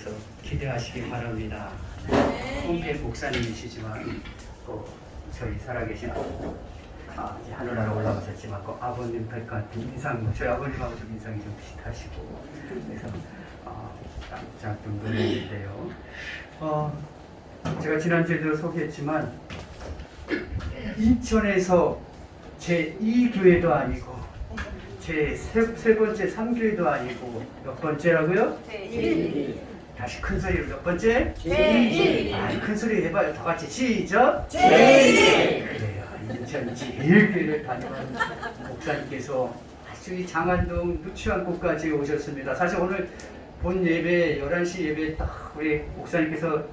그래서 기대하시기 바랍니다. 홈페이지 목사님이시지만 또 저희 살아계신 이제 하늘나라 올라가셨지만 그 아버님 뵙과 인상, 저희 아버님하고 좀 인상이 좀 비슷하시고 그래서 깜짝 좀 놀랐는데요. 제가 지난주에도 소개했지만 인천에서 제2교회도 아니고 제 세 번째 3교회도 아니고 몇 번째라고요? 제1. 다시 큰 소리로 몇 번째? 제1. 큰 소리 해봐요. 다 같이 시작. 제1. 그래요. 인천 제1교회를 다녀온 목사님께서 아주 이 장안동 누추한곳까지 오셨습니다. 사실 오늘 본 예배 11시 예배 딱 우리 목사님께서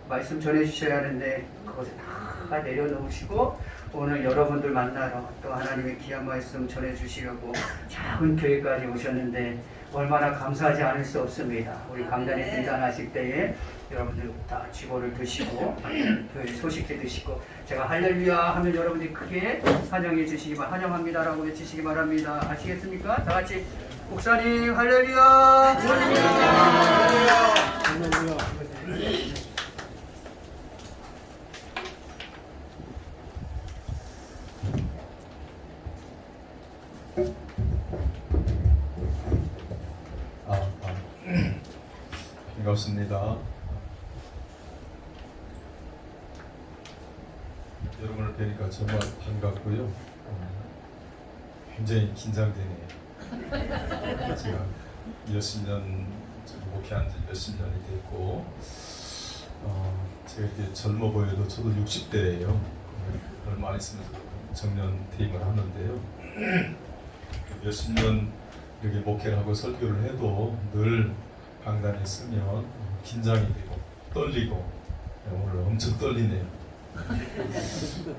말씀 전해주셔야 하는데 그것을 다 내려놓으시고 오늘 여러분들 만나러 또 하나님의 귀한 말씀 전해주시려고 작은 교회까지 오셨는데 얼마나 감사하지 않을 수 없습니다. 우리 강단에 등단하실 때에 여러분들 다 쥐고를 드시고 교회 소식지 드시고 제가 할렐루야 하면 여러분들이 크게 환영해 주시기만 환영합니다라고 외치시기 바랍니다. 아시겠습니까? 다 같이 목사님 할렐루야 할렐루야 할렐루야. 반갑습니다. 여러분을 뵈니까 정말 반갑고요. 굉장히 긴장되네요. 제가 몇십 년 목회한 지 몇십 년이 됐고 제가 이렇게 젊어 보여도 저도 60대예요. 얼마 안 있으면 정년 퇴임을 하는데요. 몇십 년 이렇게 목회를 하고 설교를 해도 늘 강단에 서면 긴장이 되고 떨리고 오늘 엄청 떨리네요. 그래서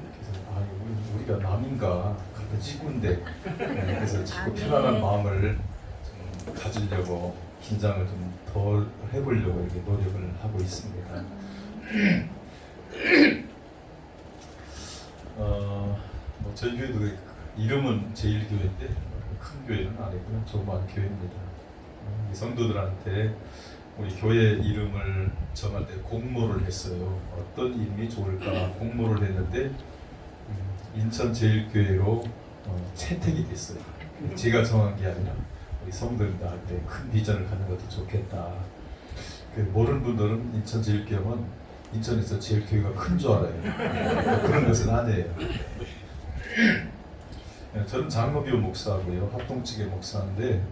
우리가 남인가 같은 식구인데 그래서 자꾸 편안한 마음을 좀 가지려고 긴장을 좀 덜 해보려고 이렇게 노력을 하고 있습니다. 저희 교회도 이름은 제1교회인데 큰 교회는 아니고요. 조그마한 교회입니다. 성도들한테 우리 교회 이름을 정할 때 공모를 했어요. 어떤 이름이 좋을까 공모를 했는데 인천 제1교회로 채택이 됐어요. 제가 정한 게 아니라 우리 성도들한테 큰 비전을 갖는 것도 좋겠다. 모르는 분들은 인천 제1교회는 인천에서 제일 교회가 큰 줄 알아요. 그런 것은 아니에요. 저는 장로교 목사고요. 합동측의 목사인데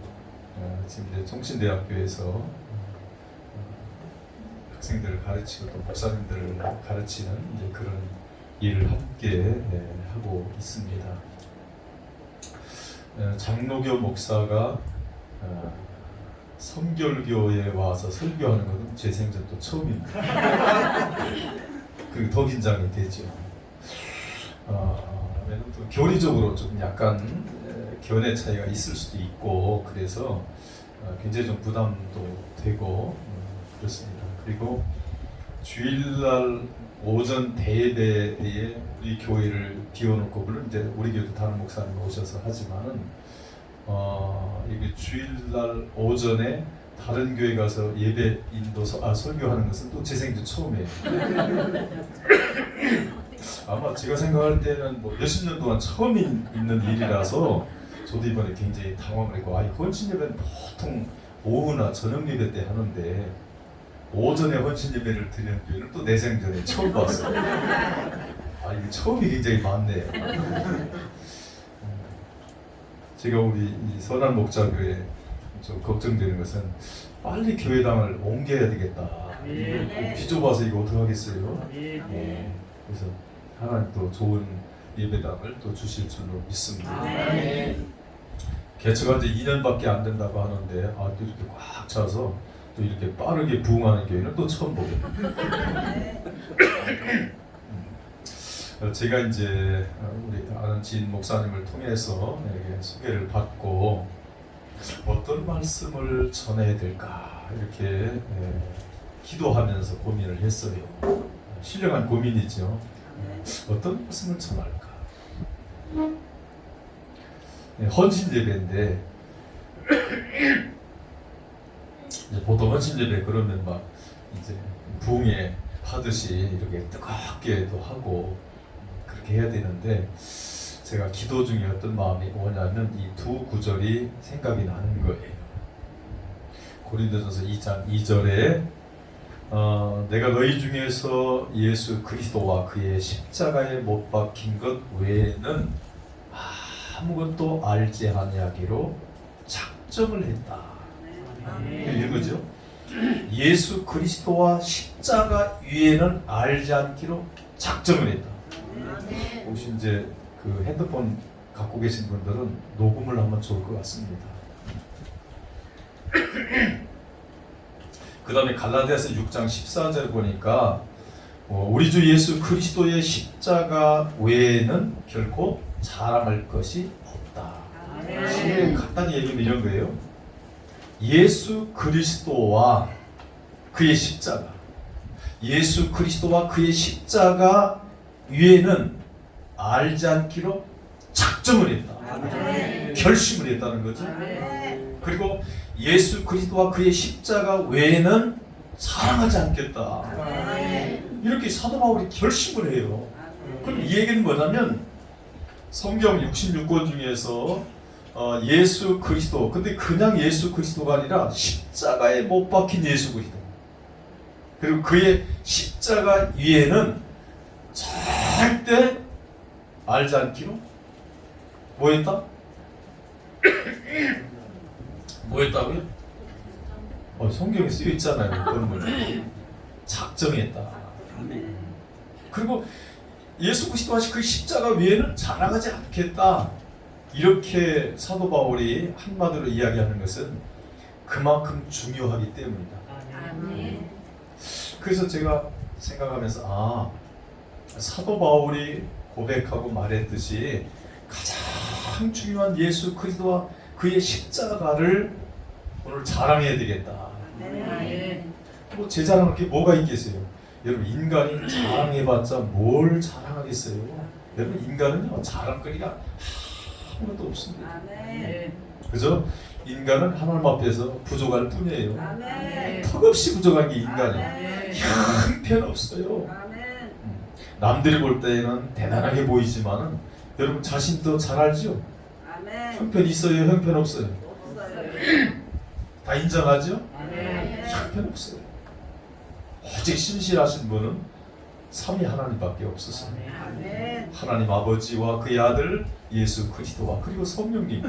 지금 이제 총신대학교에서 학생들을 가르치고 또 목사님들을 가르치는 이제 그런 일을 함께 하고 있습니다. 장로교 목사가 성결교에 와서 설교하는 것은 제 생전 또 처음입니다. 그리고 더 긴장이 되죠. 또 교리적으로 좀 약간 견해 차이가 있을 수도 있고 그래서 굉장히 좀 부담도 되고 그렇습니다. 그리고 주일날 오전 대예배에 우리 교회를 비워놓고 물론 이제 우리 교회도 다른 목사님 오셔서 하지만은 이게 주일날 오전에 다른 교회 가서 예배 설교하는 것은 또 제 생전 처음이에요. 아마 제가 생각할 때는 뭐 몇십 년 동안 처음 있는 일이라서 저도 이번에 굉장히 당황을 했고 헌신 예배는 보통 오후나 저녁 예배 때 하는데 오전에 헌신 예배를 드리는 교회는 또 내 생전에 처음 봤어요. 이게 처음이 굉장히 많네요. 제가 우리 이 선한 목자교회 좀 걱정되는 것은 빨리 교회당을 옮겨야 되겠다. 비좁아서 이거 어떡하겠어요? 그래서 하나님 또 좋은 예배당을 또 주실 줄로 믿습니다. 개척한 지 2년밖에 안 된다고 하는데 또 이렇게 꽉 차서 또 이렇게 빠르게 부흥하는 교회는 또 처음 보거든요. 제가 이제 우리 아는 지인 목사님을 통해서 소개를 받고 어떤 말씀을 전해야 될까 이렇게 기도하면서 고민을 했어요. 신령한 고민이죠. 어떤 말씀을 전할까? 헌신 예배인데 보통은 신예배 그러면 막 이제 부흥회 하듯이 이렇게 뜨겁게도 하고 그렇게 해야 되는데 제가 기도 중에 어떤 마음이 오냐면 이 두 구절이 생각이 나는 거예요. 고린도전서 2장 2절에 내가 너희 중에서 예수 그리스도와 그의 십자가에 못 박힌 것 외에는 아무것도 알지 아니하기로 작정을 했다. 이거죠. 예수 그리스도와 십자가 위에는 알지 않기로 작정을 했다. 혹시 이제 그 핸드폰 갖고 계신 분들은 녹음을 하면 좋을 것 같습니다. 그 다음에 갈라디아서 6장 14절 보니까 우리 주 예수 그리스도의 십자가 외에는 결코 자랑할 것이 없다. 간단히 얘기하면 이런 거예요. 예수 그리스도와 그의 십자가, 예수 그리스도와 그의 십자가 위에는 알지 않기로 작정을 했다. 결심을 했다는 거죠. 그리고 예수 그리스도와 그의 십자가 외에는 사랑하지 않겠다. 이렇게 사도 바울이 결심을 해요. 그럼 이 얘기는 뭐냐면 성경 66권 중에서 예수 그리스도, 근데 그냥 예수 그리스도가 아니라 십자가에 못 박힌 예수 그리스도, 그리고 그의 십자가 위에는 절대 알지 않기로 뭐 했다? 뭐 했다고요? 성경에 쓰여 있잖아요. 그런 걸 작정했다. 그리고 예수 그리스도와 그 십자가 위에는 자랑하지 않겠다. 이렇게 사도 바울이 한마디로 이야기하는 것은 그만큼 중요하기 때문이다. 그래서 제가 생각하면서 사도 바울이 고백하고 말했듯이 가장 중요한 예수 그리스도와 그의 십자가를 오늘 자랑해야 되겠다. 뭐 제 자랑할 게 뭐가 있겠어요? 여러분, 인간이 자랑해봤자 뭘 자랑하겠어요? 여러분, 인간은요 자랑거리가 아무것도 없습니다. 그죠? 인간은 하나님 앞에서 부족할 뿐이에요. 턱없이 부족한 게 인간이에요. 형편없어요. 남들이 볼 때는 대단하게 보이지만은 여러분 자신도 잘 알죠? 형편 있어요? 형편 없어요? 다 인정하죠? 형편 없어요. 오직 신실하신 분은 삼위 하나님밖에 없으세요. 하나님 아버지와 그의 아들 예수 그리스도와 그리고 성령님,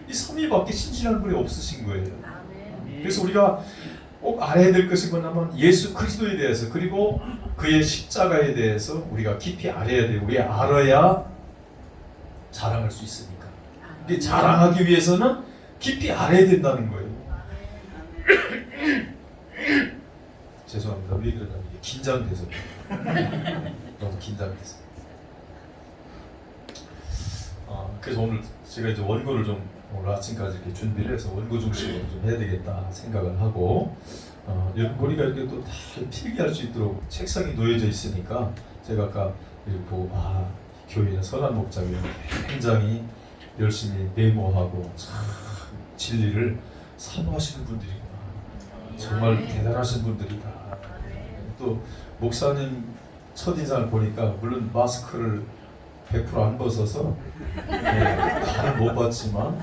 이 삼위밖에 신실한 분이 없으신 거예요. 그래서 우리가 꼭 알아야 될 것이 뭐냐면 예수 그리스도에 대해서, 그리고 그의 십자가에 대해서 우리가 깊이 알아야 돼요. 우리 알아야 자랑할 수 있으니까. 근데 자랑하기 위해서는 깊이 알아야 된다는 거예요. 죄송합니다. 왜 그러냐면 긴장돼서 너무 긴장돼서. 그래서 오늘 제가 이제 원고를 좀 오늘 아침까지 이렇게 준비를 해서 원고 중심으로 좀 해야 되겠다 생각을 하고, 여러분 우리가 이렇게 또 다 필기할 수 있도록 책상이 놓여져 있으니까 제가 아까 이렇게 보고 교회의 선한 목장이 굉장히 열심히 메모하고 참 진리를 사모하시는 분들이구나. 정말 대단하신 분들이다. 또 목사님 첫인상을 보니까 물론 마스크를 100% 안 벗어서 다는 못 봤지만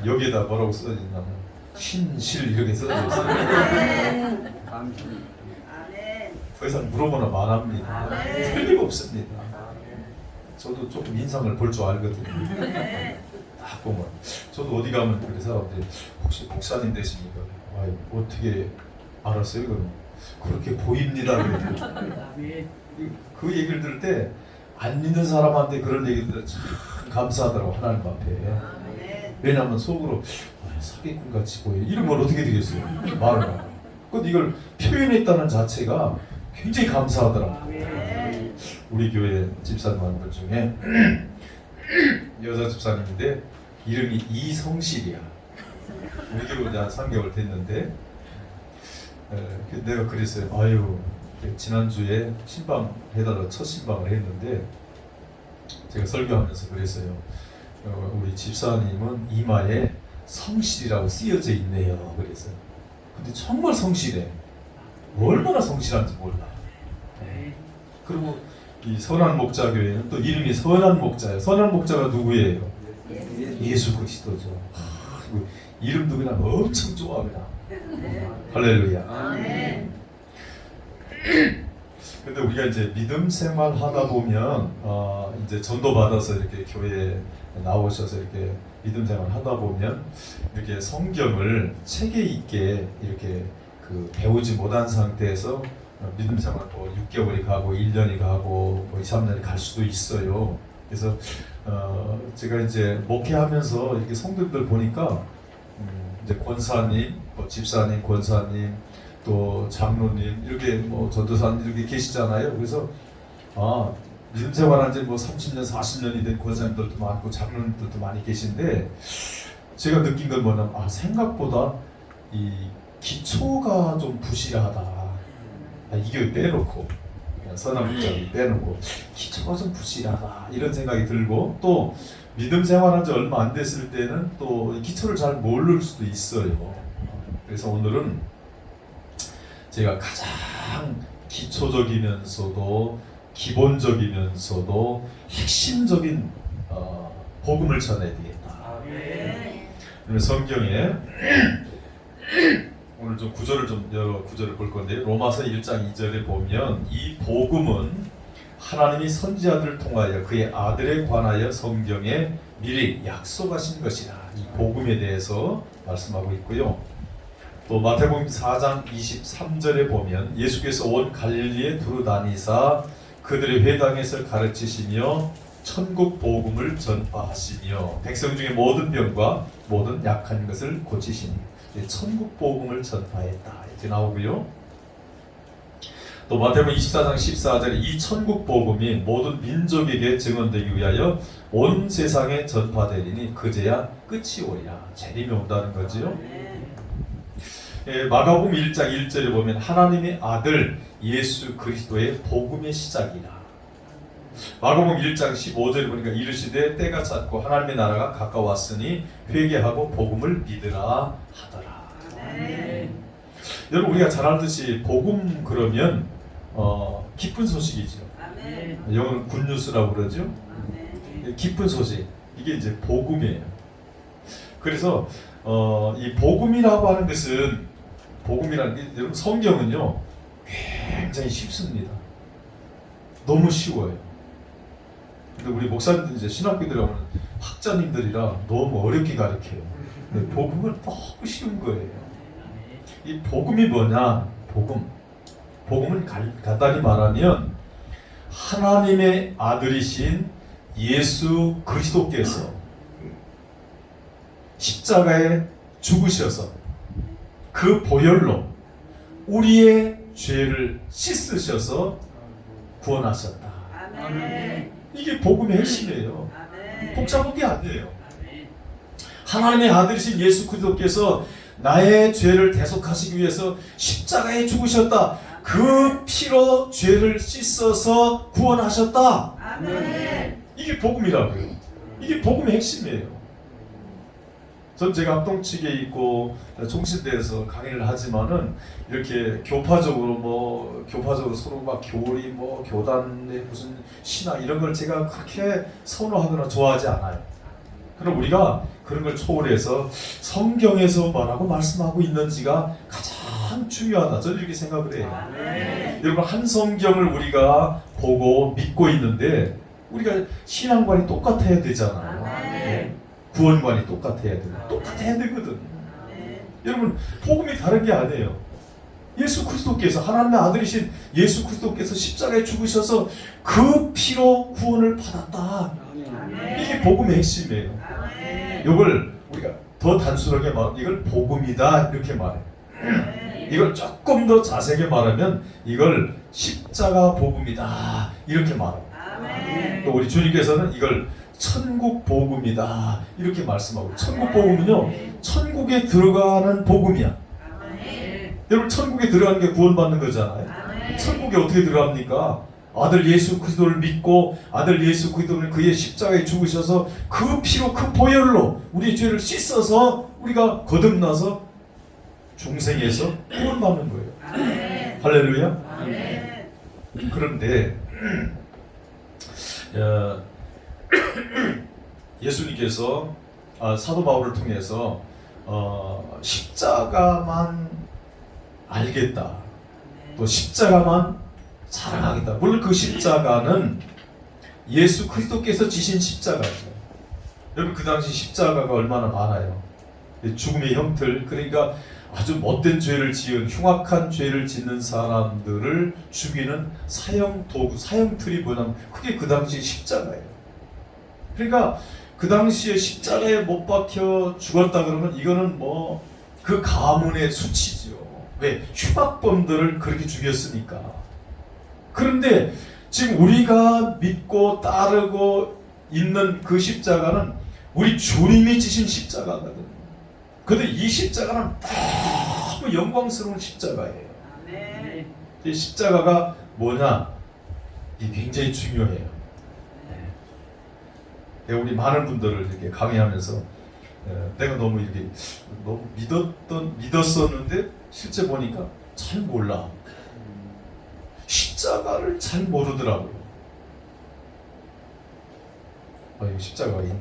여기에다 뭐라고 써있냐면 신실 이렇게 써져 있어요. 더 이상 물어보나 말합니다. 틀림없습니다. 저도 조금 인상을 볼 줄 알거든요. 딱 보면 저도 어디 가면 그래 사람들이 혹시 목사님 되십니까? 어떻게 알았어요? 그럼 그렇게 보입니다. 그 얘기를 들을 때 안 믿는 사람한테 그런 얘기를 들으면 참 감사하더라고, 하나님 앞에. 왜냐하면 속으로 사기꾼 같이 보여. 이러면 어떻게 되겠어요? 말을 하고. 근데 이걸 표현했다는 자체가 굉장히 감사하더라고. 우리 교회 집사님 한 분 중에 여자 집사님인데 이름이 이성실이야. 우리 교회 한 3개월 됐는데 내가 그랬어요. 지난주에 신방 해달라 첫 신방을 했는데 제가 설교하면서 그랬어요. 우리 집사님은 이마에 성실이라고 쓰여져 있네요. 그래서 근데 정말 성실해. 얼마나 성실한지 몰라. 네. 그리고 이 선한 목자 교회는 또 이름이 선한 목자예요. 선한 목자가 누구예요? 예수 그리스도죠. 이름도 그냥 엄청 좋아 그냥. 할렐루야. 근데 우리가 이제 믿음 생활 하다 보면 이제 전도 받아서 이렇게 교회에 나오셔서 이렇게 믿음 생활 하다 보면 이렇게 성경을 체계 있게 이렇게 그 배우지 못한 상태에서 믿음 생활 뭐 6개월이 가고 1년이 가고 뭐 2, 3년이 갈 수도 있어요. 그래서 제가 이제 목회하면서 이렇게 성도들 보니까 이제 권사님, 뭐 집사님, 권사님, 또 장로님 이렇게 뭐 전도사님 이렇게 계시잖아요. 그래서 믿음 생활한 지 뭐 30년, 40년이 된 권사님들도 많고 장로님들도 많이 계신데 제가 느낀 건 뭐냐면 생각보다 이 기초가 좀 부실하다. 이 교회 빼놓고 그냥 선한 목자를 빼놓고 기초가 좀 부실하다 이런 생각이 들고 또 믿음 생활한 지 얼마 안 됐을 때는 또 기초를 잘 모를 수도 있어요. 그래서 오늘은 제가 가장 기초적이면서도 기본적이면서도 핵심적인 복음을 전해야 되겠다. 그러면 성경에 오늘 좀 구절을 여러 구절을 볼 건데 로마서 1장 2절에 보면 이 복음은 하나님이 선지자들을 통하여 그의 아들에 관하여 성경에 미리 약속하신 것이라. 이 복음에 대해서 말씀하고 있고요. 또 마태복음 4장 23절에 보면 예수께서 온 갈릴리에 두루 다니사 그들의 회당에서 가르치시며 천국 복음을 전파하시며 백성 중에 모든 병과 모든 약한 것을 고치시니 천국 복음을 전파했다 이렇게 나오고요. 또 마태복음 24장 14절에 이 천국 복음이 모든 민족에게 증언되기 위하여 온 세상에 전파되리니 그제야 끝이 오리라. 재림이 온다는 거지요. 마가복음 1장 1절에 보면 하나님의 아들 예수 그리스도의 복음의 시작이라. 마가복음 1장 15절에 보니까 이르시되 때가 찼고 하나님의 나라가 가까웠으니 회개하고 복음을 믿으라 하더라. 여러분 우리가 잘 알듯이 복음 그러면 기쁜 소식이죠. 영어로 굿뉴스라고 그러죠. 기쁜 소식 이게 이제 복음이에요. 그래서 이 복음이라고 하는 것은 복음이라는 게 여러분 성경은요 굉장히 쉽습니다. 너무 쉬워요. 근데 우리 목사님들 이제 신학교들하고는 학자님들이라 너무 어렵게 가르쳐요. 근데 복음은 너무 쉬운 거예요. 이 복음이 뭐냐? 복음은 간단히 말하면 하나님의 아들이신 예수 그리스도께서 십자가에 죽으셔서 그 보혈로 우리의 죄를 씻으셔서 구원하셨다. 이게 복음의 핵심이에요. 복잡한 게 아니에요. 하나님의 아들이신 예수 그리스도께서 나의 죄를 대속하시기 위해서 십자가에 죽으셨다. 그 피로 죄를 씻어서 구원하셨다. 이게 복음이라고요. 이게 복음의 핵심이에요. 전 제가 합동측에 있고 총신대에서 강의를 하지만은 이렇게 교파적으로 서로 막 교리 교단의 무슨 신앙 이런 걸 제가 그렇게 선호하거나 좋아하지 않아요. 그럼 우리가 그런 걸 초월해서 성경에서 뭐라고 말씀하고 있는지가 가장 중요하다. 저는 이렇게 생각을 해요. 여러분 한 성경을 우리가 보고 믿고 있는데 우리가 신앙관이 똑같아야 되잖아요. 네. 구원관이 똑같아야 되거든. 여러분 복음이 다른 게 아니에요. 예수 그리스도께서 하나님의 아들이신 예수 그리스도께서 십자가에 죽으셔서 그 피로 구원을 받았다. 이게 복음의 핵심이에요. 이걸 우리가 더 단순하게 말하면 이걸 복음이다 이렇게 말해요. 이걸 조금 더 자세하게 말하면 이걸 십자가 복음이다 이렇게 말해요. 또 우리 주님께서는 이걸 천국 복음이다 이렇게 말씀하고, 천국 복음은요 천국에 들어가는 복음이야. 여러분 천국에 들어가는 게 구원받는 거잖아요. 천국에 어떻게 들어갑니까? 아들 예수 그리스도를 믿고 아들 예수 그리스도는 그의 십자가에 죽으셔서 그 피로 그 보혈로 우리의 죄를 씻어서 우리가 거듭나서 중생에서 구원받는 거예요. 할렐루야. 그런데 예수님께서 사도 바울을 통해서 십자가만 알겠다, 또 십자가만 사랑하겠다. 물론 그 십자가는 예수 그리스도께서 지신 십자가죠. 여러분, 그 당시 십자가가 얼마나 많아요. 죽음의 형틀, 그러니까 아주 못된 죄를 지은, 흉악한 죄를 짓는 사람들을 죽이는 사형 도구, 사형틀이 뭐냐면 그게 그 당시 십자가예요. 그러니까 그 당시에 십자가에 못 박혀 죽었다 그러면 이거는 뭐 그 가문의 수치죠. 왜? 흉악범들을 그렇게 죽였으니까. 그런데 지금 우리가 믿고 따르고 있는 그 십자가는 우리 주님이 지신 십자가거든요. 근데 이 십자가는 너무 영광스러운 십자가예요. 이 십자가가 뭐냐? 이게 굉장히 중요해요. 우리 많은 분들을 이렇게 강의하면서 내가 너무 이렇게 너무 믿었었는데 실제 보니까 잘 몰라. 십자가를 잘 모르더라고요. 이거 십자가가 있네.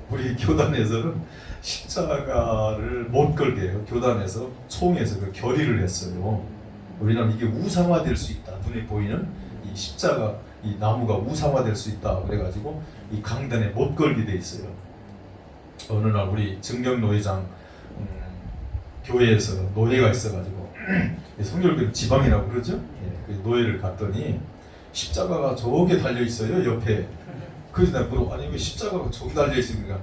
우리 교단에서는 십자가를 못 걸게 해요. 교단에서 총에서 그 결의를 했어요. 왜냐하면 이게 우상화될 수 있다. 눈에 보이는 이 십자가, 이 나무가 우상화될 수 있다. 그래가지고 이 강단에 못 걸게 돼 있어요. 어느 날 우리 증경노회장 교회에서 노예가 있어가지고 성결교회 지방이라고 그러죠. 그 노예를 갔더니 십자가가 저게 달려 있어요, 옆에. 그래서 내가 물어봐, 아니 왜 십자가가 저기 달려 있으니까,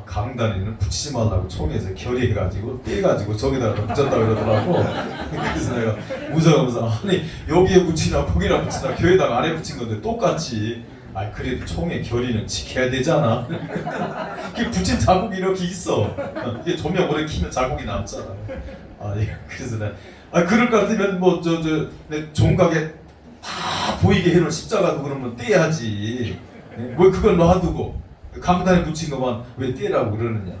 강단에는 붙이지 말라고 총에서 결의해가지고 떼가지고 저기다가 붙였다 그러더라고. 그래서 내가 무서워하면서, 아니 여기에 붙이나 거기나 붙이나 교회당 안에 붙인 건데 똑같이. 그래도 총의 결의는 지켜야 되잖아. 그 붙인 자국이 이렇게 있어. 이게 조명 오래 키면 자국이 남잖아. 그래서 내가 그럴 것 같으면 뭐 내 종각에 다 보이게 해놓은 십자가도 그러면 떼야지. 왜 그걸 놔두고 강단에 붙인 것만 왜 떼라고 그러느냐.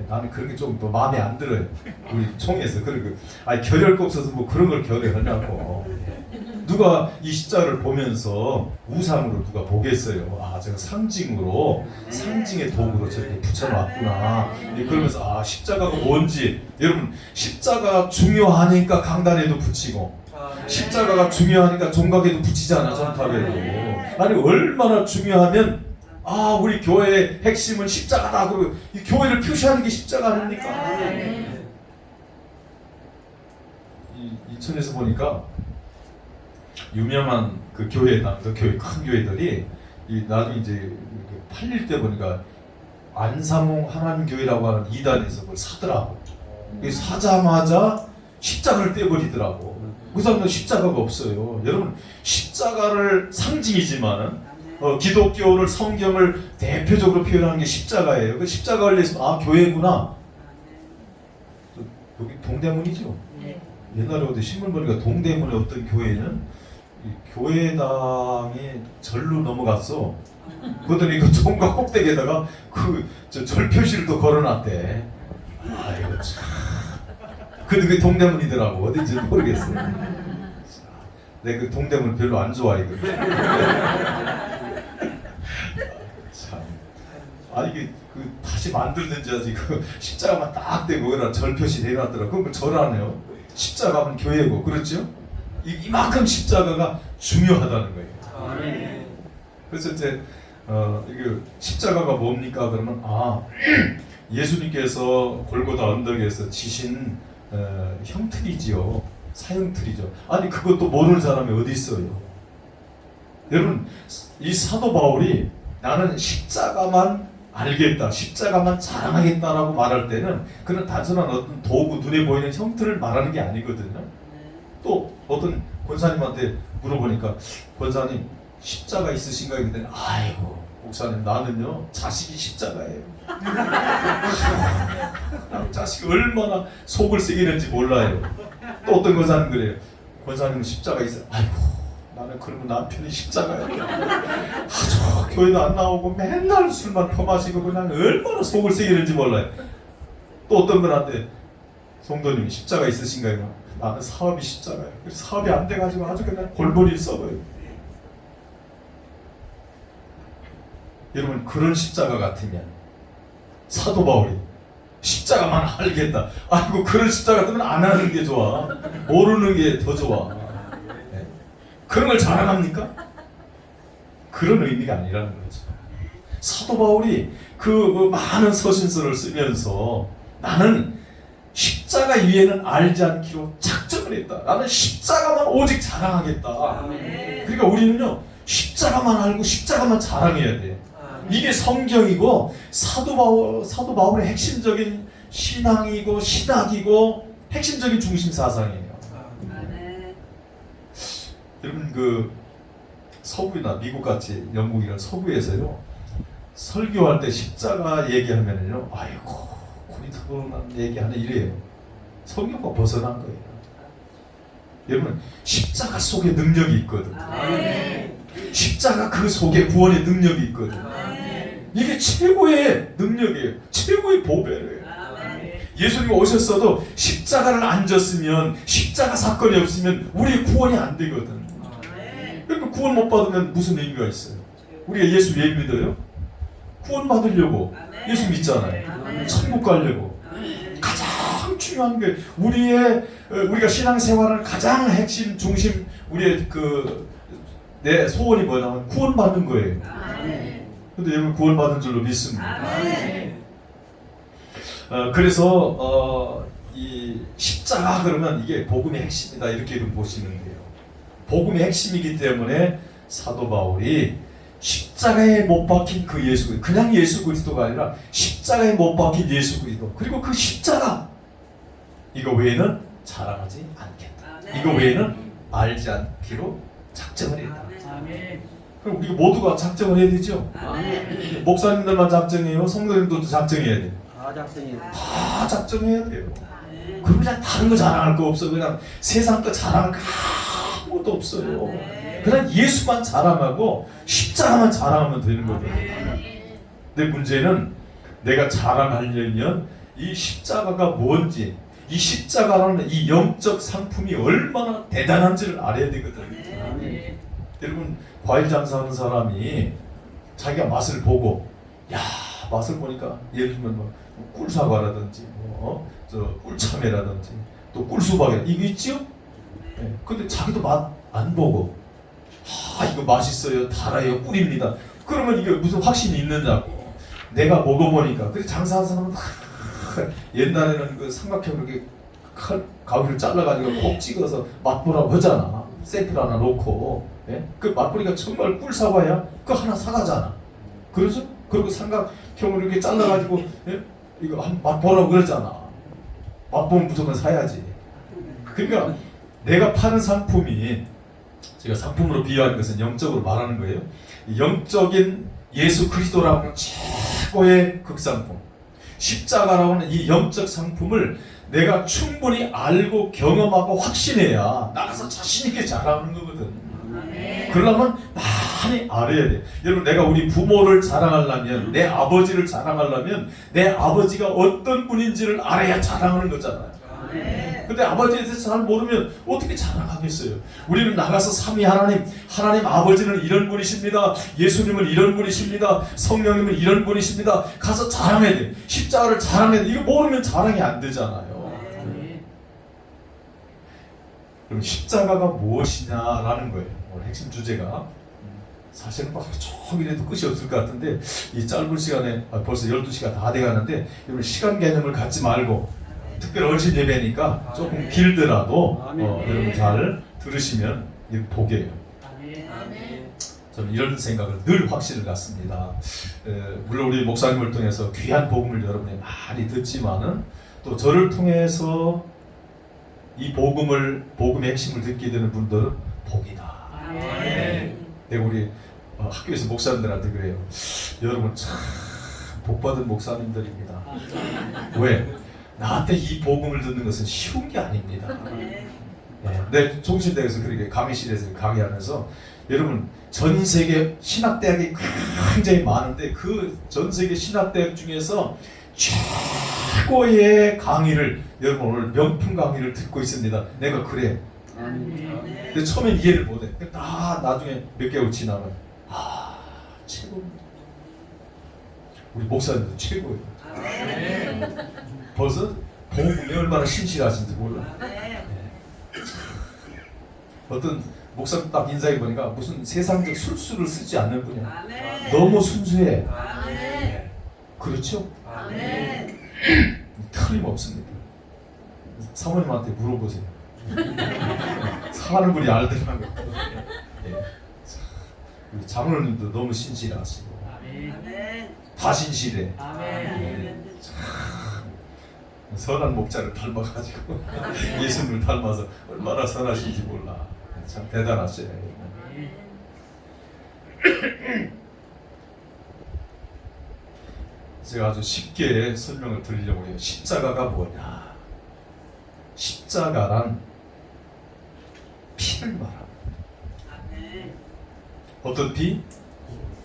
나는 그런 게 좀 더 마음에 안 들어요. 우리 총에서 그런 거, 결혈 거 없어서 뭐 그런 걸 결의하냐고. 누가 이 십자가를 보면서 우상으로 누가 보겠어요. 제가 상징으로, 상징의 도구로 저렇게 붙여놨구나. 그러면서 십자가가 뭔지. 여러분, 십자가가 중요하니까 강단에도 붙이고, 십자가가 중요하니까 종각에도 붙이잖아, 전탑에도. 아니 얼마나 중요하면 우리 교회의 핵심은 십자가다. 그리고 이 교회를 표시하는 게 십자가 아닙니까? 인천에서 보니까 유명한 그 교회당, 그 교회 큰 교회들이 나중에 이제 팔릴 때 보니까 안상홍 하나님교회라고 하는 이단에서 그걸 사더라고. 사자마자 십자가를 떼버리더라고. 그 사람은 십자가가 없어요. 여러분, 십자가를 상징이지만은 기독교를, 성경을 대표적으로 표현하는 게 십자가예요. 그 십자가를 내서 교회구나. 여기 동대문이죠. 옛날에 어디 신문 보니까 동대문에 어떤 교회는 교회당에 절로 넘어갔어. 그러더니 그 종각 꼭대기에다가 절 표시를 또 걸어놨대. 이거 참. 근데 그게 동대문이더라고. 어딘지 모르겠어. 내가 그 동대문 별로 안 좋아하거든. 참. 이게 다시 만들든지 하지. 십자가만 딱 대고 그냥 절 표시 내놨더라. 그럼 절하네요. 십자가는 교회고, 그렇죠? 이만큼 십자가가 중요하다는 거예요. 그래서 이제 이게 십자가가 뭡니까? 그러면 예수님께서 골고다 언덕에서 지신 형틀이지요. 사형틀이죠. 그것도 모르는 사람이 어디 있어요? 여러분, 이 사도 바울이 나는 십자가만 알겠다, 십자가만 자랑하겠다라고 말할 때는 그는 단순한 어떤 도구, 눈에 보이는 형틀을 말하는 게 아니거든요. 또 어떤 권사님한테 물어보니까, 권사님 십자가 있으신가? 그랬더니 아이고 목사님, 나는요 자식이 십자가예요. 자식이 얼마나 속을 새기는지 몰라요. 또 어떤 권사님 그래요. 권사님은 십자가 있어요. 아이고 나는 그러면 남편이 십자가예요. 교회도 안 나오고 맨날 술만 퍼마시고 그냥 얼마나 속을 새기는지 몰라요. 또 어떤 분한테 성도님 십자가 있으신가요? 나는 사업이 십자가예요. 사업이 안 돼가지고 아주 그냥 골머리를 썩어요. 여러분 그런 십자가 같으면 사도 바울이 십자가만 알겠다. 아이고 그런 십자가 같으면 안 하는 게 좋아. 모르는 게 더 좋아. 네. 그런 걸 자랑합니까? 그런 의미가 아니라는 거죠. 사도 바울이 그 많은 서신서를 쓰면서 나는 십자가 위에는 알지 않기로 작정을 했다. 나는 십자가만 오직 자랑하겠다. 그러니까 우리는요 십자가만 알고 십자가만 자랑해야 돼. 이게 성경이고 사도 바울의 핵심적인 신앙이고 신학이고 핵심적인 중심 사상이에요. 여러분 그 서부나 미국 같이 영국이나 서부에서요 설교할 때 십자가 얘기하면요 아이고 고리타분한 얘기하네 이래요. 성경과 벗어난 거예요. 여러분 십자가 속에 능력이 있거든. 십자가 그 속에 구원의 능력이 있거든. 이게 최고의 능력이에요. 최고의 보배예요. 예수님이 오셨어도 십자가를 안 졌으면 십자가 사건이 없으면 우리의 구원이 안 되거든. 그러니까 구원 못 받으면 무슨 의미가 있어요? 우리가 예수 왜 믿어요? 구원 받으려고 예수 믿잖아요. 천국 가려고. 가장 중요한 게 우리가 신앙생활을 가장 핵심 중심 우리의 내 소원이 뭐냐면 구원 받는 거예요. 근데 여러분 구원 받은 줄로 믿습니다. 그래서 이 십자가 그러면 이게 복음의 핵심이다 이렇게 보시면 돼요. 복음의 핵심이기 때문에 사도 바울이 십자가에 못 박힌 그 예수, 그냥 예수 그리스도가 아니라 십자가에 못 박힌 예수 그리스도, 그리고 그 십자가 이거 외에는 자랑하지 않겠다. 이거 외에는 알지 않기로 작정을 했다. 그럼 우리 모두가 작정을 해야 되죠. 목사님들만 작정해요. 성도님들도 작정해야 돼요. 다 작정해야 돼요. 그럼 그냥 다른 거 자랑할 거 없어. 그냥 세상 거 자랑할 거 아무것도 없어요. 그냥 예수만 자랑하고 십자가만 자랑하면 되는 거거든요. 근데 문제는 내가 자랑하려면 이 십자가가 뭔지, 이 십자가라는 이 영적 상품이 얼마나 대단한지를 알아야 되거든요. 여러분 과일 장사하는 사람이 자기가 맛을 보고 맛을 보니까 예를 들면 뭐 꿀사과라든지 꿀참외라든지 또 꿀수박이라 이거 있죠? 네. 근데 자기도 맛 안 보고 이거 맛있어요, 달아요, 꿀입니다. 그러면 이게 무슨 확신이 있느냐고. 내가 먹어보니까. 근데 장사하는 사람은 옛날에는 그 삼각형으로 이렇게 가위를 잘라가지고 콕 찍어서 맛보라고 하잖아. 샘플 하나 놓고. 예? 그 맛보니까 정말 꿀사과야? 그거 하나 사가잖아. 그러죠? 그리고 삼각형으로 이렇게 잘라가지고 이거 한 맛보라고 그러잖아. 맛보면 무조건 사야지. 그러니까 내가 파는 상품이, 제가 상품으로 비유하는 것은 영적으로 말하는 거예요. 영적인 예수 그리스도라고 하는 최고의 극상품, 십자가라고 하는 이 영적 상품을 내가 충분히 알고 경험하고 확신해야 나가서 자신 있게 자랑하는 거거든. 그러려면 많이 알아야 돼. 여러분 내가 우리 부모를 자랑하려면, 내 아버지를 자랑하려면 내 아버지가 어떤 분인지를 알아야 자랑하는 거잖아요. 근데 아버지에 대해서 잘 모르면 어떻게 자랑하겠어요? 우리는 나가서 삼위 하나님 아버지는 이런 분이십니다. 예수님은 이런 분이십니다. 성령님은 이런 분이십니다. 가서 자랑해야 돼. 십자가를 자랑해야 돼. 이거 모르면 자랑이 안 되잖아요. 그럼 십자가가 무엇이냐라는 거예요. 오늘 핵심 주제가. 사실은 막 종일해도 끝이 없을 것 같은데 이 짧은 시간에 벌써 12시가 다 돼가는데 여러분 시간 개념을 갖지 말고, 특별히 어르신 예배니까 조금 길더라도 여러분 잘 들으시면 복이에요. 저는 이런 생각을 늘 확신을 갖습니다. 물론 우리 목사님을 통해서 귀한 복음을 여러분이 많이 듣지만은 또 저를 통해서 이 복음의 핵심을 듣게 되는 분들은 복이다. 내가 우리 학교에서 목사님들한테 그래요. 여러분 참 복받은 목사님들입니다. 왜? 나한테 이 복음을 듣는 것은 쉬운 게 아닙니다. 내 종신대에서 그렇게 강의실에서 강의하면서 여러분 전 세계 신학대학이 굉장히 많은데 그 전 세계 신학대학 중에서 최고의 강의를 여러분 오늘 명품 강의를 듣고 있습니다. 내가 그래. 근데 처음엔 이해를 못해. 다 나중에 몇 개월 지나면 최고입니다. 우리 목사님도 최고예요. 벌써 복음이 얼마나 신실하신지 몰라. 어떤 목사님 딱 인사해 보니까 무슨 세상적 술수를 쓰지 않는 분이야. 너무 순수해. 네. 그렇죠? 틀림없습니다. 사모님한테 물어보세요. 사는 분이 알더라고요. 네. 우리 장로님도 너무 신실하시고 다 신실해. 선한 목자를 닮아가지고 예수님을 닮아서 얼마나 선하신지 몰라. 참 대단하셔요. 제가 아주 쉽게 설명을 드리려고 해요. 십자가가 뭐냐? 십자가란 피를 말합니다. 어떤 피?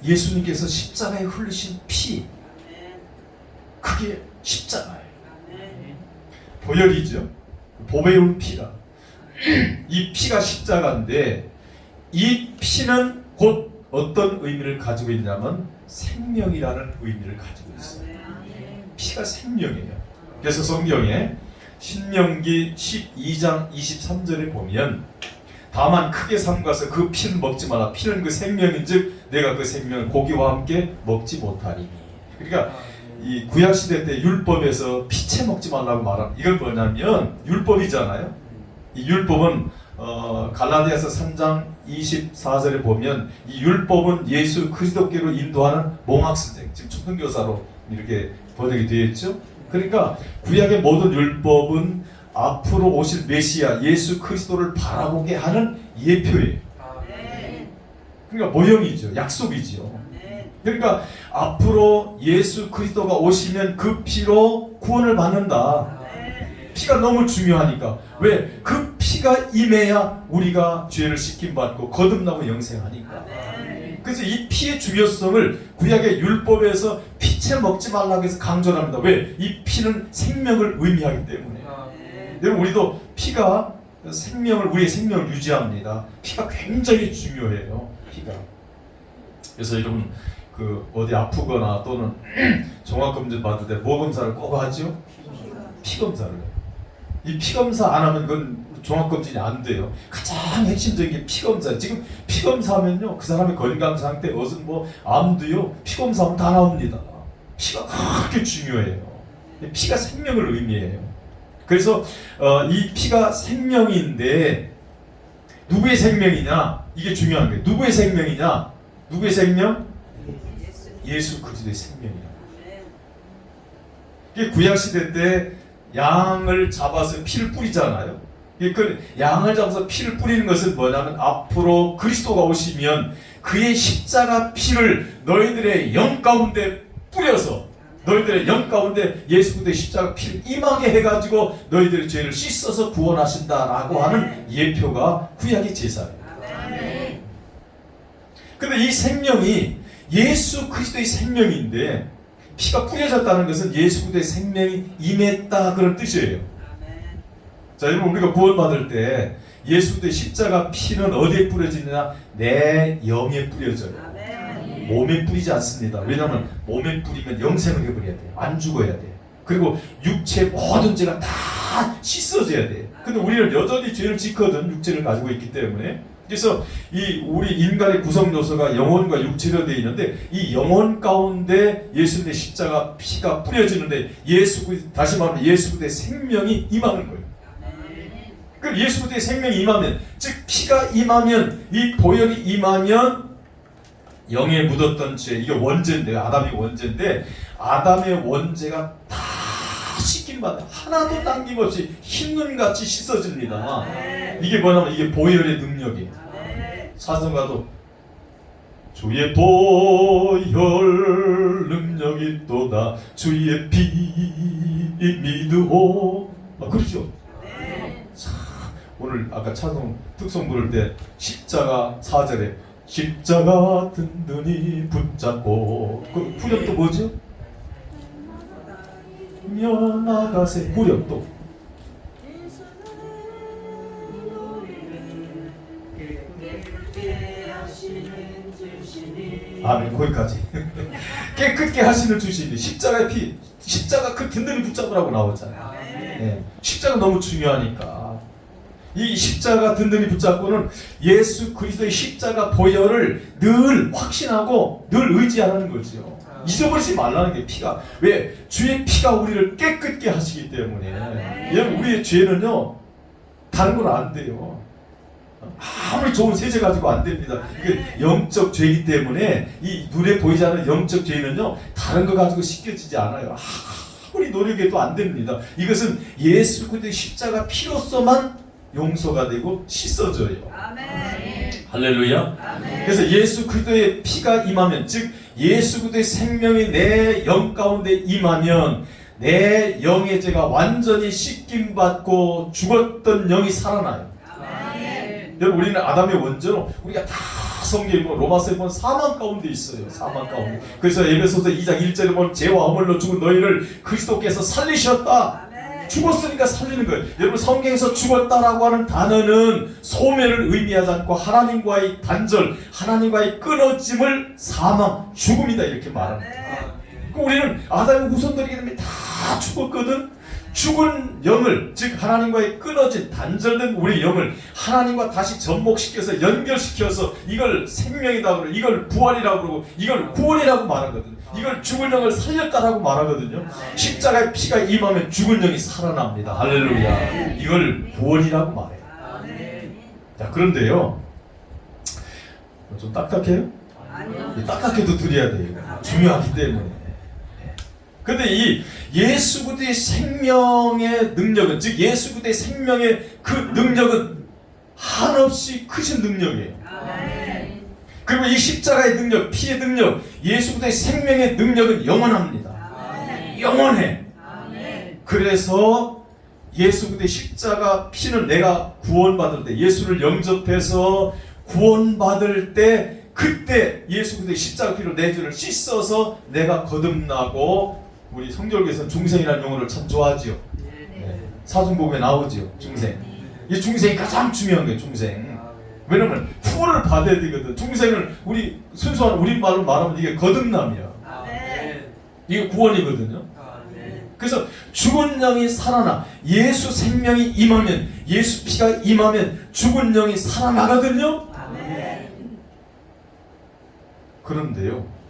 예수님께서 십자가에 흘리신 피. 그게 십자가예요. 보혈이죠. 보배운 피라. 이 피가 십자가인데 이 피는 곧 어떤 의미를 가지고 있냐면 생명이라는 의미를 가지고 있어요. 피가 생명이에요. 그래서 성경에 신명기 12장 23절에 보면 다만 크게 삼가서 그 피는 먹지 마라. 피는 그 생명인즉 내가 그 생명을 고기와 함께 먹지 못하리니. 그러니까 이 구약시대 때 율법에서 피채 먹지 말라고 말합니다. 이건 뭐냐면 율법이잖아요. 이 율법은 갈라디아서 3장 24절에 보면 이 율법은 예수 그리스도께로 인도하는 몽학선생, 지금 초등교사로 이렇게 번역이 되어 있죠. 그러니까 구약의 모든 율법은 앞으로 오실 메시아 예수 그리스도를 바라보게 하는 예표예요. 그러니까 모형이죠. 약속이죠. 그러니까 앞으로 예수 그리스도가 오시면 그 피로 구원을 받는다. 피가 너무 중요하니까. 왜? 그 피가 임해야 우리가 죄를 씻김받고 거듭나고 영생하니까. 그래서 이 피의 중요성을 구약의 율법에서 피채 먹지 말라고 해서 강조를 합니다. 왜? 이 피는 생명을 의미하기 때문에. 여러분 우리도 피가 생명을, 우리의 생명을 유지합니다. 피가 굉장히 중요해요. 피가. 그래서 여러분 그 어디 아프거나 또는 종합검진 받을 때 뭐 검사를 꼭 하죠? 피검사를 해요. 이 피검사 안 하면 그건 종합검진이 안 돼요. 가장 핵심적인 게 피검사. 지금 피검사하면요 그 사람의 건강 상태, 무슨 뭐 암도요 피검사하면 다 나옵니다. 피가 그렇게 중요해요. 피가 생명을 의미해요. 그래서 이 피가 생명인데 누구의 생명이냐? 이게 중요한 거예요. 누구의 생명이냐? 누구의 생명? 예수 그리스도의 생명이라. 이게 구약 시대 때 양을 잡아서 피를 뿌리잖아요. 그 양을 잡아서 피를 뿌리는 것은 뭐냐면 앞으로 그리스도가 오시면 그의 십자가 피를 너희들의 영 가운데 뿌려서 너희들의 영 가운데 예수 그리스도의 십자가 피를 임하게 해가지고 너희들의 죄를 씻어서 구원하신다라고 하는 예표가 구약의 제사예요. 근데 이 생명이 예수 그리스도의 생명인데 피가 뿌려졌다는 것은 예수 그리스도의 생명이 임했다 그런 뜻이에요. 자, 여러분 우리가 구원받을 때 예수 그리스도의 십자가 피는 어디에 뿌려지느냐? 내 영에 뿌려져요. 몸에 뿌리지 않습니다. 왜냐하면 몸에 뿌리면 영생을 해버려야 돼요. 안 죽어야 돼요. 그리고 육체 모든 죄가 다 씻어져야 돼요. 근데 우리는 여전히 죄를 짓거든, 육체를 가지고 있기 때문에. 그래서 이 우리 인간의 구성 요소가 영혼과 육체로 되어 있는데 이 영혼 가운데 예수님의 십자가 피가 뿌려지는데 다시 말하면 예수 그리스도의 생명이 임하는 거예요. 그 예수 그리스도의 생명이 임하면, 즉 피가 임하면, 이 보혈이 임하면 영에 묻었던 죄, 이게 원죄인데, 아담이 원죄인데 아담의 원죄가 다 씻김받아 하나도 남김없이 흰눈같이 씻어집니다. 이게 뭐냐면 이게 보혈의 능력이에요. 찬송가도 주의 보혈 능력이 또다 주의 피 믿으오. 그렇죠? 오늘 아까 찬송 특송 부를 때 십자가 4절에 십자가 든든히 붙잡고 그 후렴도 뭐죠? 부르며 나가세. 무려 또 아멘. 거기까지. 깨끗게 하시는 주시니 십자가의 피, 십자가 그 든든히 붙잡으라고 나오잖아요. 네. 십자가 너무 중요하니까 이 십자가 든든히 붙잡고는 예수 그리스도의 십자가 보혈을 늘 확신하고 늘 의지하라는 거죠. 잊어버리지 말라는 게 피가. 왜? 주의 피가 우리를 깨끗게 하시기 때문에. 여러분 우리의 죄는요 다른 건 안 돼요. 아무리 좋은 세제 가지고 안 됩니다. 이게 영적 죄이기 때문에 이 눈에 보이지 않는 영적 죄는요 다른 거 가지고 씻겨지지 않아요. 아무리 노력해도 안 됩니다. 이것은 예수 그리스도의 십자가 피로서만 용서가 되고 씻어져요. 아멘. 할렐루야. 아멘. 그래서 예수 그리스도의 피가 임하면, 즉 예수 그리스도의 생명이 내 영 가운데 임하면 내 영의 죄가 완전히 씻김 받고 죽었던 영이 살아나요. 아멘. 여러분 우리는 아담의 원죄로 우리가 다 성경에 보면 로마서에 보면 사망 가운데 있어요. 사망 가운데. 그래서 에베소서 2장 1절에 보면 죄와 허물로 죽은 너희를 그리스도께서 살리셨다. 아멘. 죽었으니까 살리는 거예요. 여러분 성경에서 죽었다라고 하는 단어는 소멸을 의미하지 않고 하나님과의 단절, 하나님과의 끊어짐을 사망, 죽음이다 이렇게 말합니다. 우리는 아담의 후손들이기 때문에 다 죽었거든. 죽은 영을, 즉 하나님과의 끊어진 단절된 우리 영을 하나님과 다시 접목시켜서 연결시켜서 이걸 생명이다 그러고 이걸 부활이라고 그러고 이걸 구원이라고 말하거든. 이걸 죽은 영을 살렸다라고 말하거든요. 십자가의 피가 임하면 죽은 영이 살아납니다. 할렐루야. 이걸 구원이라고 말해요. 자, 그런데요 좀 딱딱해요? 딱딱해도 드려야 돼요. 중요하기 때문에. 근데 이 예수 그리스도의 생명의 능력은, 즉 예수 그리스도의 생명의 그 능력은 한없이 크신 능력이에요. 아멘. 그리고 이 십자가의 능력, 피의 능력, 예수 그리스도의 생명의 능력은 영원합니다. 아멘. 영원해. 아멘. 그래서 예수 그리스도의 십자가 피는 내가 구원받을 때, 예수를 영접해서 구원받을 때, 그때 예수 그리스도의 십자가 피로 내 죄를 씻어서 내가 거듭나고, 우리 성결교에서는 중생이라는 용어를 참 좋아하지요. 네. 사순복음에 나오지요. 중생. 이 중생이 가장 중요한 거예요. 중생. 왜냐면 구원을 받아야 되거든. 중생은 우리 순수한 우리말로 말하면 이게 거듭남이야. 아멘. 이게 구원이거든요. 그래서 죽은 영이 살아나, 예수 생명이 임하면, 예수 피가 임하면 죽은 영이 살아나거든요. 아멘. 그런데요,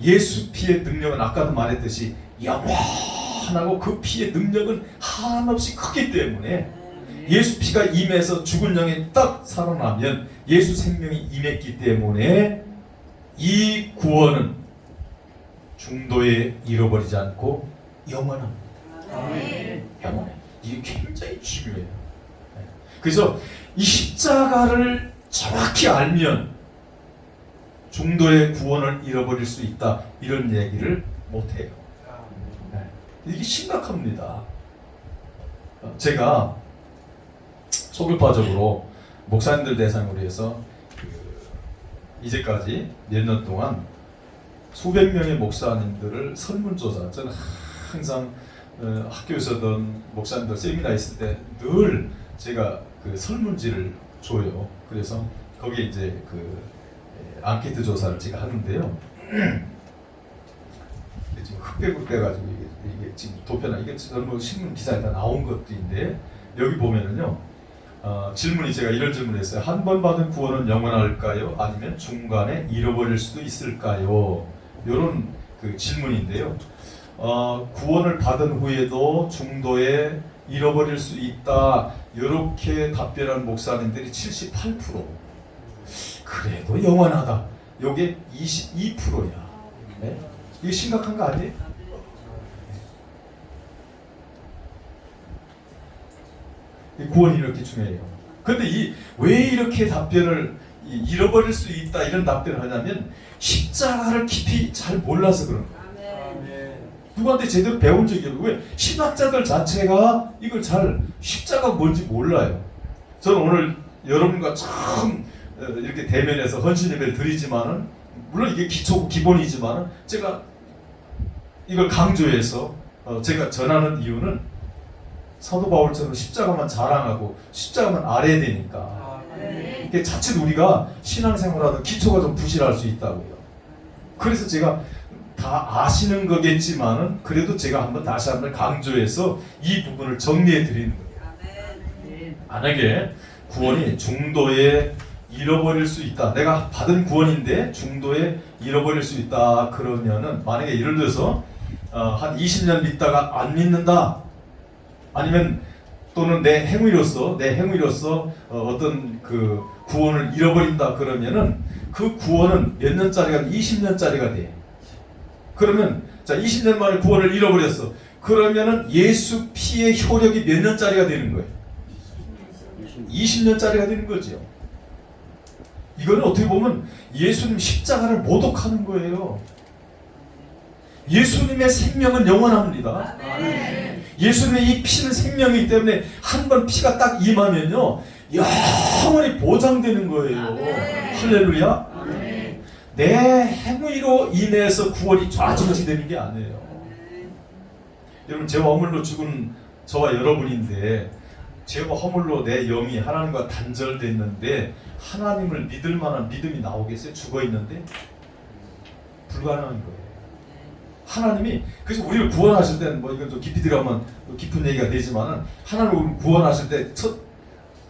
예수 피의 능력은 아까도 말했듯이 영원하고 그 피의 능력은 한없이 크기 때문에 예수 피가 임해서 죽은 영이 딱 살아나면 예수 생명이 임했기 때문에 이 구원은 중도에 잃어버리지 않고 영원합니다. 아멘. 영원해. 이게 굉장히 중요해요. 그래서 이 십자가를 정확히 알면 중도의 구원을 잃어버릴 수 있다, 이런 얘기를 못해요. 이게 심각합니다. 제가 소교파적으로 목사님들 대상으로 해서 이제까지 몇 년 동안 수백 명의 목사님들을 설문조사, 저는 항상 학교에서든 목사님들 세미나 있을 때 늘 제가 그 설문지를 줘요. 그래서 거기에 이제 그 앙케이트 조사를 제가 하는데요. 지금 흑백으로 돼가지고 이게 지금 도표나 이게 뭐 신문 기사에 다 나온 것들인데, 여기 보면은요, 질문이 제가 이런 질문을 했어요. 한 번 받은 구원은 영원할까요? 아니면 중간에 잃어버릴 수도 있을까요? 이런 그 질문인데요. 구원을 받은 후에도 중도에 잃어버릴 수 있다, 이렇게 답변한 목사님들이 78%. 그래도 영원하다, 요게 22%야. 네? 이게 심각한 거 아니에요? 구원이 이렇게 중요해요. 근데 왜 이렇게 답변을 잃어버릴 수 있다 이런 답변을 하냐면 십자가를 깊이 잘 몰라서 그런 거예요. 누구한테 제대로 배운 적이 없고, 왜? 신학자들 자체가 이걸 잘 십자가가 뭔지 몰라요. 저는 오늘 여러분과 처음 이렇게 대면해서 헌신 예배를 드리지만은, 물론 이게 기초고 기본이지만은 제가 이걸 강조해서 제가 전하는 이유는 사도 바울처럼 십자가만 자랑하고 십자가만 알아야 되니까. 이게 자칫 우리가 신앙생활하다 기초가 좀 부실할 수 있다고요. 그래서 제가 다 아시는 거겠지만은 그래도 제가 다시 한번 강조해서 이 부분을 정리해 드리는 거예요. 만약에 구원이 중도에 잃어버릴 수 있다. 내가 받은 구원인데 중도에 잃어버릴 수 있다. 그러면은 만약에 예를 들어서 한 20년 믿다가 안 믿는다. 아니면 또는 내 행위로서 어떤 그 구원을 잃어버린다. 그러면은 그 구원은 몇 년짜리가 20년짜리가 돼. 그러면 자 20년 만에 구원을 잃어버렸어. 그러면은 예수 피의 효력이 몇 년짜리가 되는 거예요? 20년짜리가 되는 거죠. 이거는 어떻게 보면 예수님 십자가를 모독하는 거예요. 예수님의 생명은 영원합니다. 예수님의 이 피는 생명이기 때문에 한 번 피가 딱 임하면요 영원히 보장되는 거예요. 할렐루야. 내 행위로 인해서 구원이 좌지우지되는 게 아니에요. 여러분 죄와 허물로 죽은 저와 여러분인데 죄와 허물로 내 영이 하나님과 단절됐는데 하나님을 믿을 만한 믿음이 나오겠어요? 죽어 있는데 불가능한 거예요. 하나님이 그래서 우리를 구원하실 때는 뭐 이건 좀 깊이 들어가면 깊은 얘기가 되지만은 하나님을 우리를 구원하실 때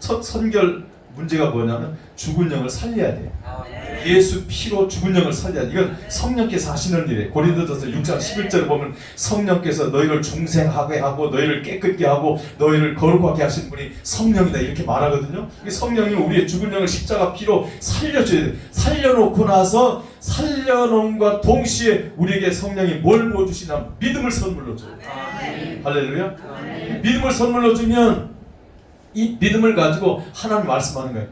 첫 선결 문제가 뭐냐면 죽은 영을 살려야 돼요. 예수 피로 죽은 영을 살려야 돼. 이건 성령께서 하시는 일이에요. 고린도전서 6장 11절에 보면 성령께서 너희를 중생하게 하고 너희를 깨끗게 하고 너희를 거룩하게 하신 분이 성령이다 이렇게 말하거든요. 성령이 우리의 죽은 영을 십자가 피로 살려줘야 돼. 살려놓고 나서 살려놓음과 동시에 우리에게 성령이 뭘 부어주시나 믿음을 선물로 줘요. 할렐루야. 믿음을 선물로 주면 이 믿음을 가지고 하나님 말씀하는 거예요.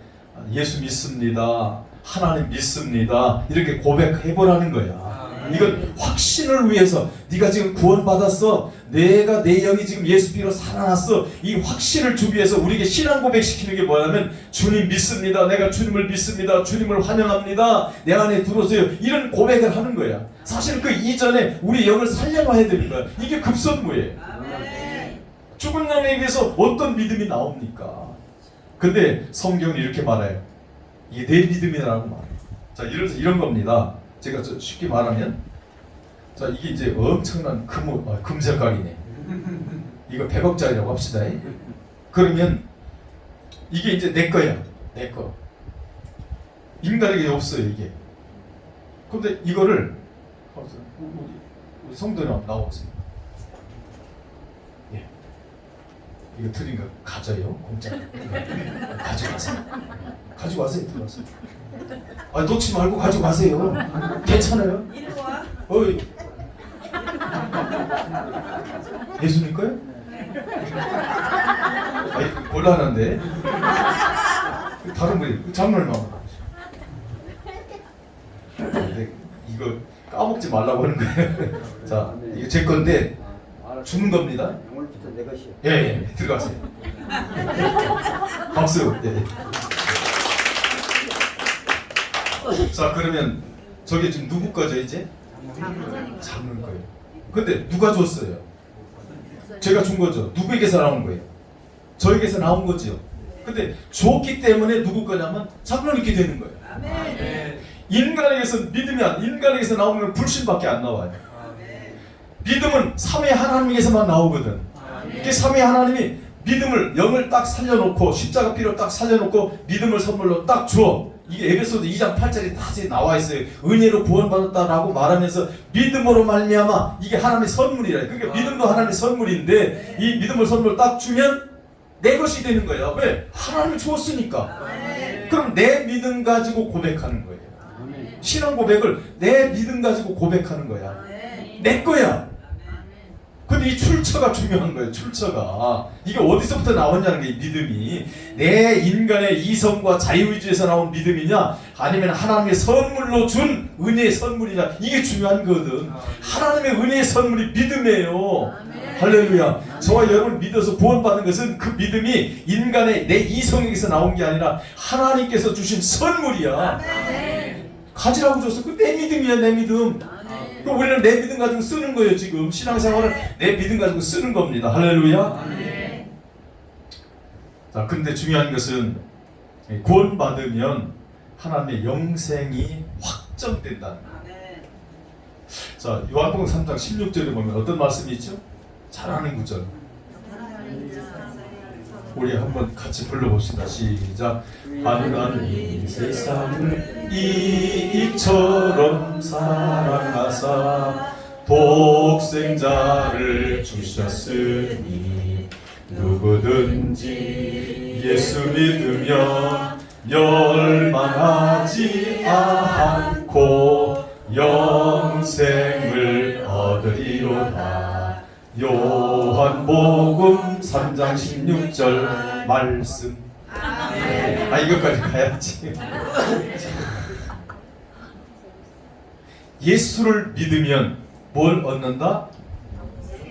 예수 믿습니다. 하나님 믿습니다. 이렇게 고백해보라는 거야. 이건 확신을 위해서 네가 지금 구원받았어. 내 영이 지금 예수 피로 살아났어. 이 확신을 주기 위해서 우리에게 신앙 고백시키는 게 뭐냐면 주님 믿습니다. 내가 주님을 믿습니다. 주님을 환영합니다. 내 안에 들어오세요. 이런 고백을 하는 거야. 사실 그 이전에 우리 영을 살려놔야 되는 거야. 이게 급선무예요. 죽은 영에게서 어떤 믿음이 나옵니까? 근데 성경은 이렇게 말해요. 이게 내 믿음이라고 말해요. 자, 예를 들어서 이런 겁니다. 제가 쉽게 말하면, 자, 이게 이제 엄청난 금색깔이네. 이거 100억짜리라고 합시다. 그러면 이게 이제 내 거야. 내 거. 인간에게 없어요, 이게. 근데 이거를 우리 성도님 나오세요. 예. 이거 드린 거 가져요, 공짜. 가져가세요. 가져가세요, 들어가세요. 아, 놓지 말고 가져가세요. 괜찮아요. 이리 와. 어이. 예수님 거요? 아니, 곤란한데. 다른 분이 장난을 막. 근데 이거 까먹지 말라고 하는 거예요. 자, 이거 제 건데 주는 겁니다. 오늘부터 내 것이요. 예, 들어가세요. 박수. 예. 자, 그러면 저게 지금 누구 거죠 이제? 장로님 거예요. 근데 누가 줬어요? 제가 준 거죠. 누구에게서 나온 거예요? 저에게서 나온 거죠. 근데 줬기 때문에 누구 거냐면 장로님께 되는 거예요. 인간에게서 인간에게서 나오는 불신밖에 안 나와요. 믿음은 삼위 하나님에게서만 나오거든. 이게 삼위 하나님이 믿음을 영을 딱 살려놓고 십자가 피로 딱 살려놓고 믿음을 선물로 딱 줘. 이게 에베소서 2장 8절에 다시 나와 있어요. 은혜로 구원받았다라고 말하면서 믿음으로 말미암아 이게 하나님의 선물이라. 그러니까 믿음도 하나님의 선물인데 이 믿음을 선물 딱 주면 내 것이 되는 거야. 왜? 하나님이 주었으니까. 그럼 내 믿음 가지고 고백하는 거예요. 신앙 고백을 내 믿음 가지고 고백하는 거야. 내 거야. 근데 이 출처가 중요한 거예요. 출처가 이게 어디서부터 나왔냐는 게 이 믿음이 내 인간의 이성과 자유의지에서 나온 믿음이냐 아니면 하나님의 선물로 준 은혜의 선물이냐 이게 중요한 거거든. 하나님의 은혜의 선물이 믿음이에요. 할렐루야. 저와 여러분 믿어서 구원받는 것은 그 믿음이 인간의 내 이성에게서 나온 게 아니라 하나님께서 주신 선물이야. 가지라고 줬어. 그 내 믿음이야. 내 믿음. 그러니까 우리는 내 믿음 가지고 쓰는 거예요. 지금 신앙생활은 내 믿음 가지고 쓰는 겁니다. 할렐루야. 자, 근데 중요한 것은 구원받으면 하나님의 영생이 확정된다는 거예요. 자, 요한복음 3장 16절에 보면 어떤 말씀이 있죠? 잘하는 구절. 우리 한번 같이 불러봅시다. 시작. 하나님 세상을 이처럼 사랑하사 독생자를 주셨으니 누구든지 예수 믿으면 멸망하지 않고 영생을 얻으리로다. 요한복음 3장 16절 말씀. 이것까지 가야지. 예수를 믿으면 뭘 얻는다?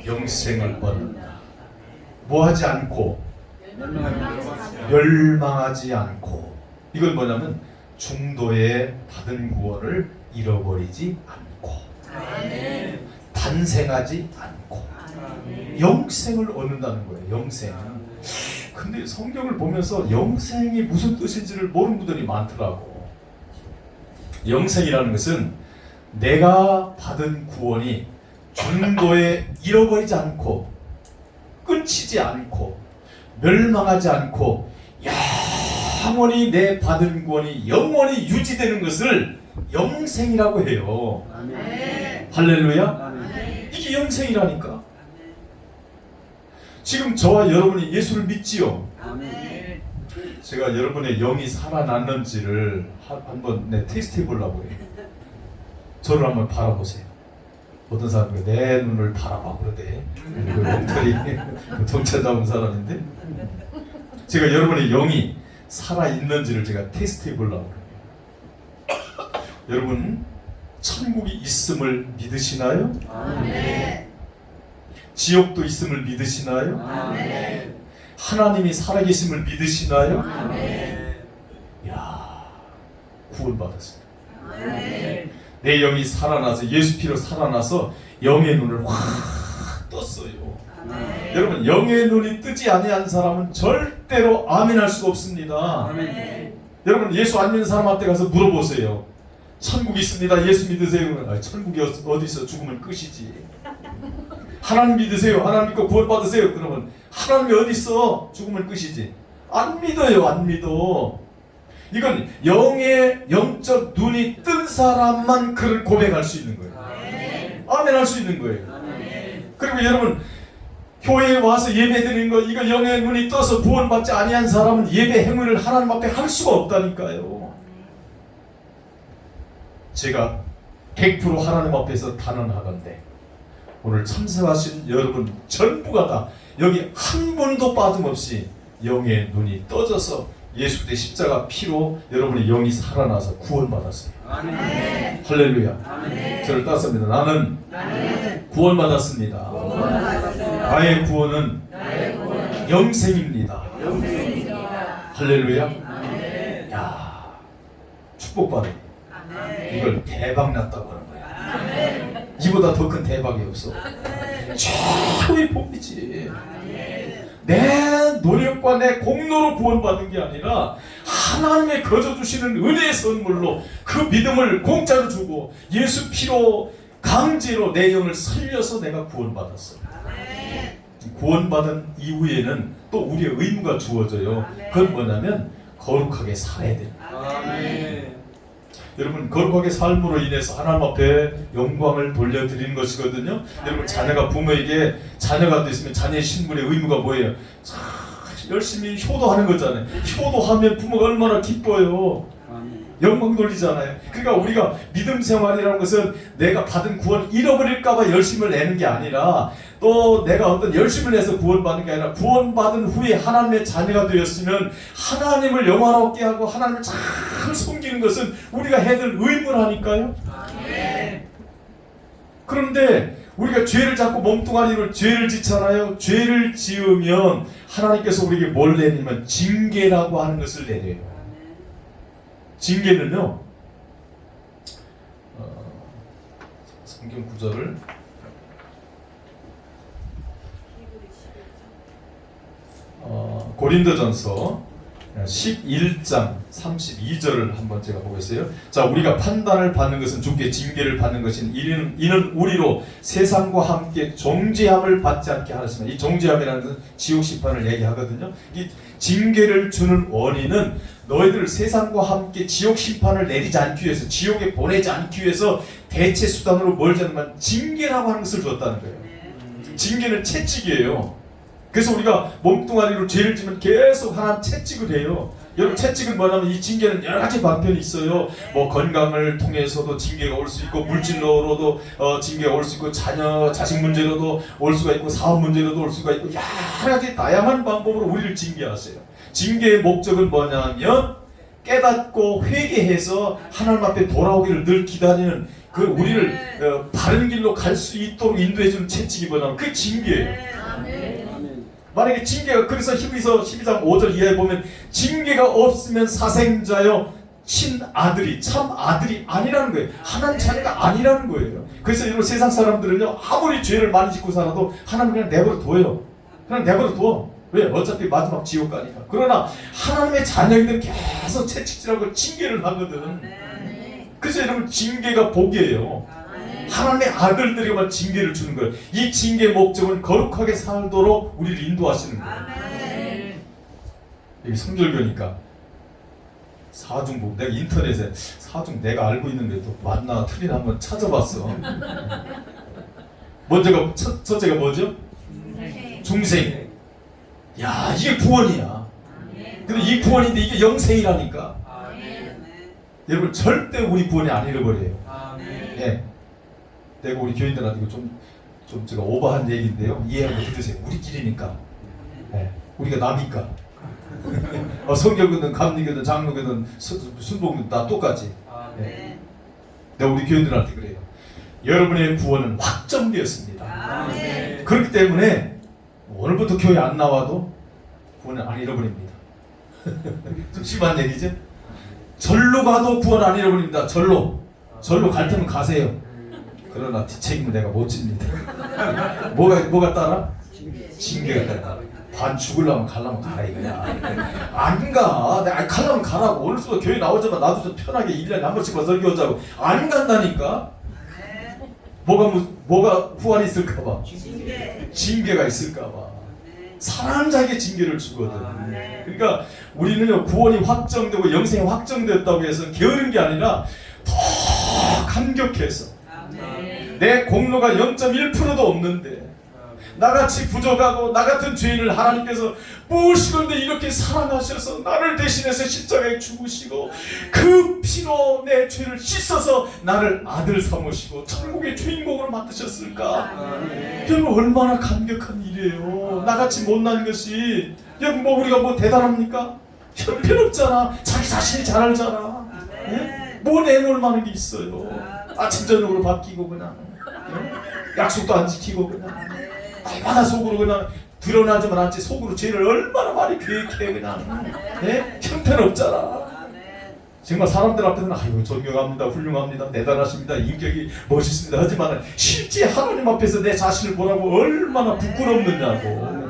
영생을 얻는다. 뭐 하지 않고? 멸망하지 않고. 이건 뭐냐면 중도에 받은 구원을 잃어버리지 않고, 단생하지 않고 영생을 얻는다는 거예요. 영생. 근데 성경을 보면서 영생이 무슨 뜻인지를 모르는 분들이 많더라고. 영생이라는 것은 내가 받은 구원이 중도에 잃어버리지 않고, 끊치지 않고, 멸망하지 않고, 영원히 내 받은 구원이 영원히 유지되는 것을 영생이라고 해요. 할렐루야. 이게 영생이라니까. 지금 저와 여러분이 예수를 믿지요. 제가 여러분의 영이 살아났는지를 한번 테스트 해보려고 해요. 저를 한번 바라보세요. 어떤 사람이 내 눈을 바라봐 그러대. 그 엉터리 정체 잡은 사람인데, 제가 여러분의 영이 살아있는지를 제가 테스트 해보려고 해요. 여러분, 천국이 있음을 믿으시나요? 지옥도 있음을 믿으시나요? 하나님이 살아계심을 믿으시나요? 야, 구원받았어요. 내 영이 살아나서, 예수 피로 살아나서 영의 눈을 확 떴어요. 여러분, 영의 눈이 뜨지 아니한 사람은 절대로 아멘할 수가 없습니다. 여러분, 예수 안 믿는 사람한테 가서 물어보세요. 천국이 있습니다. 예수 믿으세요. 천국이 어디 있어? 죽으면 끝이지. 하나님 믿으세요. 하나님 믿고 구원 받으세요. 그러면 하나님이 어디 있어? 죽으면 끝이지. 안 믿어요. 안 믿어. 이건 영의 영적 눈이 뜬 사람만 그를 고백할 수 있는 거예요. 아멘 할 수 있는 거예요. 그리고 여러분, 교회에 와서 예배 드리는 거, 이거 영의 눈이 떠서 구원받지 아니한 사람은 예배 행위를 하나님 앞에 할 수가 없다니까요. 제가 100% 하나님 앞에서 단언하건대 오늘 참석하신 여러분 전부가 다 여기 한 분도 빠짐없이 영의 눈이 떠져서 예수 그리스도의 십자가 피로 여러분의 영이 살아나서 구원받았어요. 아멘. 할렐루야. 아멘. 저를 따릅니다. 나는 구원받았습니다. 나의 구원은 영생입니다. 할렐루야. 아멘. 야, 축복받은 이걸 대박 났다고 하는 거야. 이보다 더 큰 대박이 없어. 최고의 복이지. 내 노력과 내 공로로 구원받은 게 아니라 하나님의 거저 주시는 은혜의 선물로 그 믿음을 공짜로 주고 예수 피로 강제로 내 영을 살려서 내가 구원받았어. 구원받은 이후에는 또 우리의 의무가 주어져요. 그건 뭐냐면 거룩하게 살아야 됩니다. 여러분, 거룩하게 삶으로 인해서 하나님 앞에 영광을 돌려드리는 것이거든요. 여러분, 자녀가 부모에게 자녀가 됐으면 자녀의 신분의 의무가 뭐예요? 열심히 효도하는 거잖아요. 효도하면 부모가 얼마나 기뻐요. 영광 돌리잖아요. 그러니까 우리가 믿음 생활이라는 것은 내가 받은 구원 잃어버릴까봐 열심을 내는 게 아니라, 또 내가 어떤 열심을 내서 구원받는 게 아니라 구원받은 후에 하나님의 자녀가 되었으면 하나님을 영화롭게 하고 하나님을 잘 섬기는 것은 우리가 해야 될 의무라니까요. 그런데 우리가 죄를 잡고 몸뚱아리로 죄를 짓잖아요. 죄를 지으면 하나님께서 우리에게 뭘 내리면 징계라고 하는 것을 내려요. 징계는요, 성경 구절을 고린도전서 11장 32절을 한번 제가 보겠어요. 자, 우리가 판단을 받는 것은 주께 징계를 받는 것인 이는 우리로 세상과 함께 정죄함을 받지 않게 하였으며, 이 정죄함이라는 것은 지옥 심판을 얘기하거든요. 이 징계를 주는 원인은 너희들 세상과 함께 지옥 심판을 내리지 않기 위해서, 지옥에 보내지 않기 위해서 대체 수단으로 뭘 주냐면 징계라고 하는 것을 줬다는 거예요. 징계는 채찍이에요. 그래서 우리가 몸뚱아리로 죄를 지면 계속 하나님 채찍을 해요. 여러분, 채찍은 뭐냐면 이 징계는 여러 가지 방편이 있어요. 뭐 건강을 통해서도 징계가 올 수 있고, 물질로도 징계가 올 수 있고, 자식 문제로도 올 수가 있고, 사업 문제로도 올 수가 있고, 여러 가지 다양한 방법으로 우리를 징계하세요. 징계의 목적은 뭐냐면 깨닫고 회개해서 하나님 앞에 돌아오기를 늘 기다리는 그 우리를 바른 길로 갈 수 있도록 인도해주는 채찍이 뭐냐면 그 징계예요. 만약에 징계가, 그래서 히브리서 12장 5절 이하에 보면 징계가 없으면 사생자여 친아들이 참 아들이 아니라는 거예요. 하나님 자녀가 아니라는 거예요. 그래서 여러분, 세상 사람들은요, 아무리 죄를 많이 짓고 살아도 하나님 그냥 내버려 둬요. 그냥 내버려 둬. 왜? 어차피 마지막 지옥 가니까. 그러나 하나님의 자녀이들 계속 채찍질하고 징계를 하거든. 그래서 여러분, 징계가 복이에요. 하나님의 아들들에게만 징계를 주는 거예요. 이 징계의 목적은 거룩하게 살도록 우리를 인도하시는 거예요. 여기 성결교니까 사중복, 내가 인터넷에 사중 내가 알고 있는데 또 맞나 틀리나 한번 찾아봤어. 먼저가 첫째가 뭐죠? 중생. 야, 이게 구원이야. 근데 이 구원인데 이게 영생이라니까. 여러분, 절대 우리 구원이 안 잃어버려요. 예. 내가 우리 교인들한테 이거 좀 제가 오버한 얘기인데요. 이해하고 들으세요. 우리끼리니까. 네. 우리가 나니까. 성결교든 감리교든 장로교든 순복교든 다 똑같이. 네. 내가 우리 교인들한테 그래요. 여러분의 구원은 확정되었습니다. 그렇기 때문에 오늘부터 교회 안 나와도 구원을 안 잃어버립니다. 좀 심한 얘기죠? 절로 가도 구원 안 잃어버립니다. 절로 갈 테면 가세요. 그러나 뒷책임을 내가 못 집니다. 뭐가 따라? 징계가 따라. 반 죽으려면 가려면 가라 이거야. 안 가. 내가 가려면 가라고. 오늘부터 교회 나오자마자 나도 좀 편하게 1년에 한 번씩만 설교하자고. 안 간다니까. 뭐가 후환이 있을까봐. 징계가 있을까봐. 사랑하는 자에게 징계를 주거든. 그러니까 우리는 구원이 확정되고 영생이 확정됐다고 해서 게으른 게 아니라 더 감격해서, 내 공로가 0.1%도 없는데 나같이 부족하고 나같은 죄인을 하나님께서 무엇이건데 이렇게 사랑하셔서 나를 대신해서 십자가에 죽으시고 그 피로 내 죄를 씻어서 나를 아들 삼으시고 천국의 주인공으로 만드셨을까. 여러분, 얼마나 감격한 일이에요. 나같이 못난 것이. 여러분, 우리가 뭐 대단합니까? 형편없잖아. 자기 자신이 잘 알잖아. 네? 뭐 내놓을 만한 게 있어요. 아침 저녁으로 바뀌고 그냥 약속도 안 지키고 그냥 얼마나 속으로 그냥 드러나지만 않지 속으로 죄를 얼마나 많이 계획해 그냥. 네? 형편없잖아. 정말 사람들 앞에서는 아이고 존경합니다, 훌륭합니다, 대단하십니다, 인격이 멋있습니다 하지만 실제 하나님 앞에서 내 자신을 보라고 얼마나 부끄럽느냐고.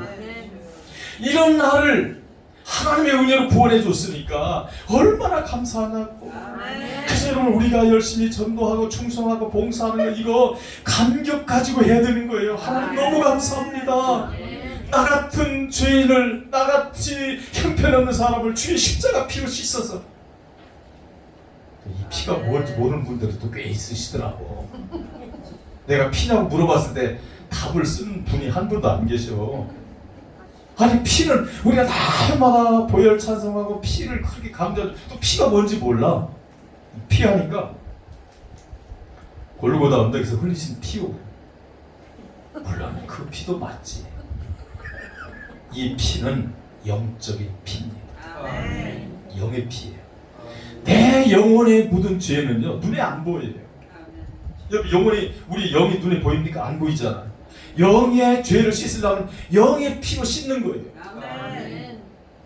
이런 나를 하나님의 은혜로 구원해 줬으니까 얼마나 감사하냐고. 그래서 여러분, 우리가 열심히 전도하고 충성하고 봉사하는 거 이거 감격 가지고 해야 되는 거예요. 하나님 너무 감사합니다. 나 같은 죄인을, 나같이 형편없는 사람을 주의 십자가 피로 씻어서. 이 피가 뭔지 모르는 분들도 꽤 있으시더라고. 내가 피냐고 물어봤을 때 답을 쓴 분이 한 분도 안 계셔. 아니, 피는 우리가 날마다 보혈 찬송하고 피를 크게 강조하고 또 피가 뭔지 몰라. 피하니까 골고다 언덕에서 흘리신 피요. 물론 그 피도 맞지. 이 피는 영적인 피입니다. 영의 피예요. 내 영혼에 묻은 죄는요, 눈에 안 보여요. 영혼이, 우리 영이 눈에 보입니까? 안 보이잖아. 영의 죄를 씻으려면 영의 피로 씻는 거예요.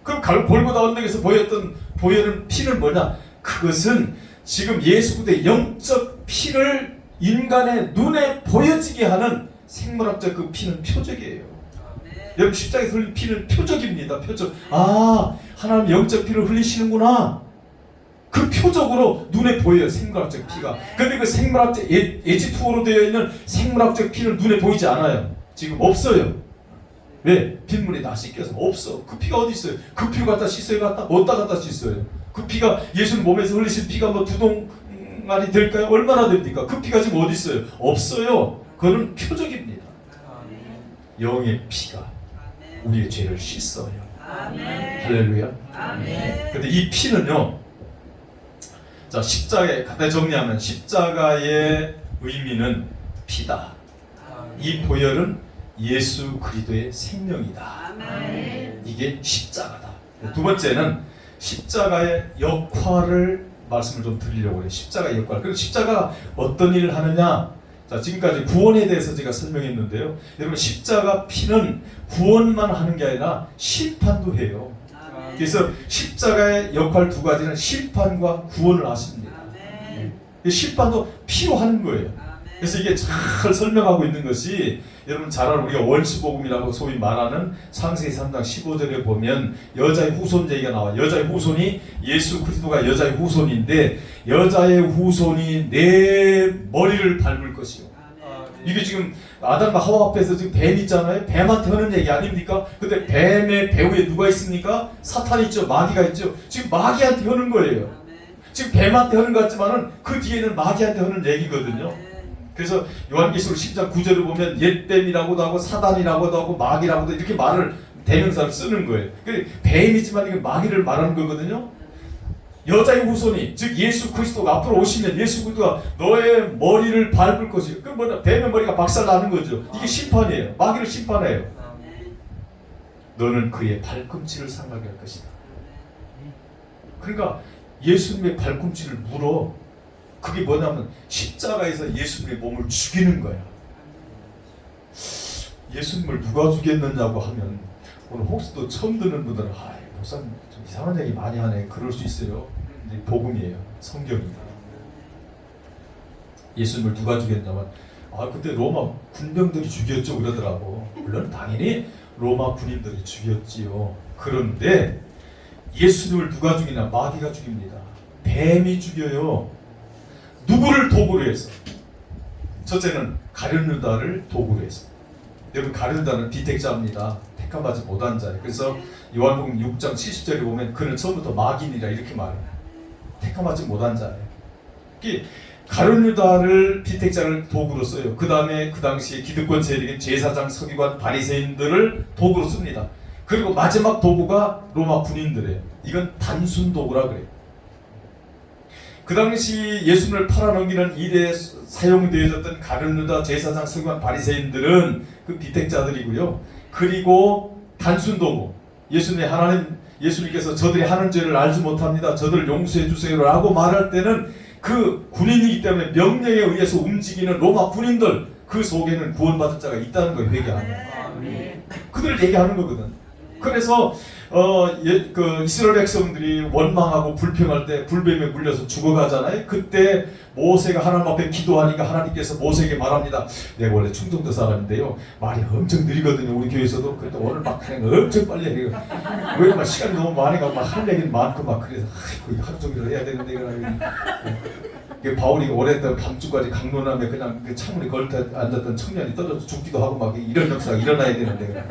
그럼 골고다 언덕에서 보였던 보혈은 피는 뭐냐? 그것은 지금 예수 그리스도의 영적 피를 인간의 눈에 보여지게 하는 생물학적 그 피는 표적이에요. 여러분 십자가에 흘린 피는 표적입니다. 표적. 아, 하나님 영적 피를 흘리시는구나. 그 표적으로 눈에 보여요. 생물학적 피가. 근데 그 생물학적 H2O로 되어 있는 생물학적 피는 눈에 보이지 않아요. 지금 없어요. 왜? 빗물에 다 씻겨서 없어. 그 피가 어디 있어요? 그 피를 갖다 씻어요? 어디다 갖다 씻어요? 그 피가 예수님 몸에서 흘리신 피가 뭐 두 동안이 될까요? 얼마나 됩니까? 그 피가 지금 어디 있어요? 없어요. 그거는 표적입니다. 영의 피가 우리의 죄를 씻어요. 할렐루야. 근데 이 피는요, 자, 십자가에 갖다 정리하면 십자가의 의미는 피다. 이 보혈은 예수 그리스도의 생명이다. 이게 십자가다. 두 번째는 십자가의 역할을 말씀을 좀 드리려고 해요. 십자가의 역할. 그리고 십자가가 어떤 일을 하느냐? 자, 지금까지 구원에 대해서 제가 설명했는데요. 여러분 십자가 피는 구원만 하는 게 아니라 심판도 해요. 그래서 십자가의 역할 두 가지는 심판과 구원을 하십니다. 심판도 피로 하는 거예요. 그래서 이게 잘 설명하고 있는 것이 여러분 잘 아는 우리가 원수복음이라고 소위 말하는 창세기 3장 15절에 보면 여자의 후손 얘기가 나와요. 여자의 후손이 예수 그리스도가 여자의 후손인데 여자의 후손이 내 머리를 밟을 것이요. 이게 지금 아담과 하와 앞에서 지금 뱀 있잖아요. 뱀한테 하는 얘기 아닙니까? 근데 뱀의 배후에 누가 있습니까? 사탄이 있죠. 마귀가 있죠. 지금 마귀한테 하는 거예요. 지금 뱀한테 하는 것 같지만은 그 뒤에는 마귀한테 하는 얘기거든요. 그래서 요한계시록 10장 9절을 보면 옛뱀이라고도 하고 사단이라고도 하고 마귀라고도 이렇게 말을 대명사를 쓰는 거예요. 뱀이지만 이게 마귀를 말하는 거거든요. 여자의 후손이 즉 예수 그리스도가 앞으로 오시면 예수 그리스도가 너의 머리를 밟을 것이요. 그 뭐냐? 뱀의 머리가 박살나는 거죠. 이게 심판이에요. 마귀를 심판해요. 너는 그의 발꿈치를 상하게 할 것이다. 그러니까 예수님의 발꿈치를 물어. 그게 뭐냐면 십자가에서 예수님의 몸을 죽이는 거야. 예수님을 누가 죽였느냐고 하면 오늘 혹시 또 처음 듣는 분들은 목사님 좀 이상한 얘기 많이 하네. 그럴 수 있어요. 근데 복음이에요. 성경입니다. 예수님을 누가 죽였냐면 그때 로마 군병들이 죽였죠 그러더라고. 물론 당연히 로마 군인들이 죽였지요. 그런데 예수님을 누가 죽이냐? 마귀가 죽입니다. 뱀이 죽여요. 누구를 도구로 해서? 첫째는 가룟유다를 도구로 해서. 여러분 가룟유다는 비택자입니다. 택함받지 못한 자예요. 그래서 요한복음 6장 70절에 보면 그는 처음부터 마귀니라 이렇게 말해요. 택함받지 못한 자예요. 가룟유다를 비택자를 도구로 써요. 그 다음에 그 당시에 기득권 세력인 제사장, 서기관, 바리새인들을 도구로 씁니다. 그리고 마지막 도구가 로마 군인들이에요. 이건 단순 도구라 그래요. 그 당시 예수님을 팔아넘기는 일에 사용되어졌던 가룟유다, 제사장, 서기관, 바리새인들은 그 비택자들이고요. 그리고 단순 도구, 예수님께서 저들이 하는 죄를 알지 못합니다. 저들을 용서해 주세요라고 말할 때는 그 군인이기 때문에 명령에 의해서 움직이는 로마 군인들 그 속에는 구원받을 자가 있다는 걸 회개하는 그들 얘기하는 거거든. 그래서 그 이스라엘 백성들이 원망하고 불평할 때 불뱀에 물려서 죽어가잖아요. 그때 모세가 하나님 앞에 기도하니까 하나님께서 모세에게 말합니다. 내가 원래 충청도 사람인데요. 말이 엄청 느리거든요. 우리 교회에서도. 그런데 오늘 막 하는 거 엄청 빨리 해요. 왜 막 시간이 너무 많으니까 막 할 얘기는 많고 막 그래서 이거 하루 종일 해야 되는데 이거 바울이 오랫동안 밤중까지 강론함에 그냥 그 창문에 걸터 앉았던 청년이 떨어져 죽기도 하고 막 이런 역사가 일어나야 되는데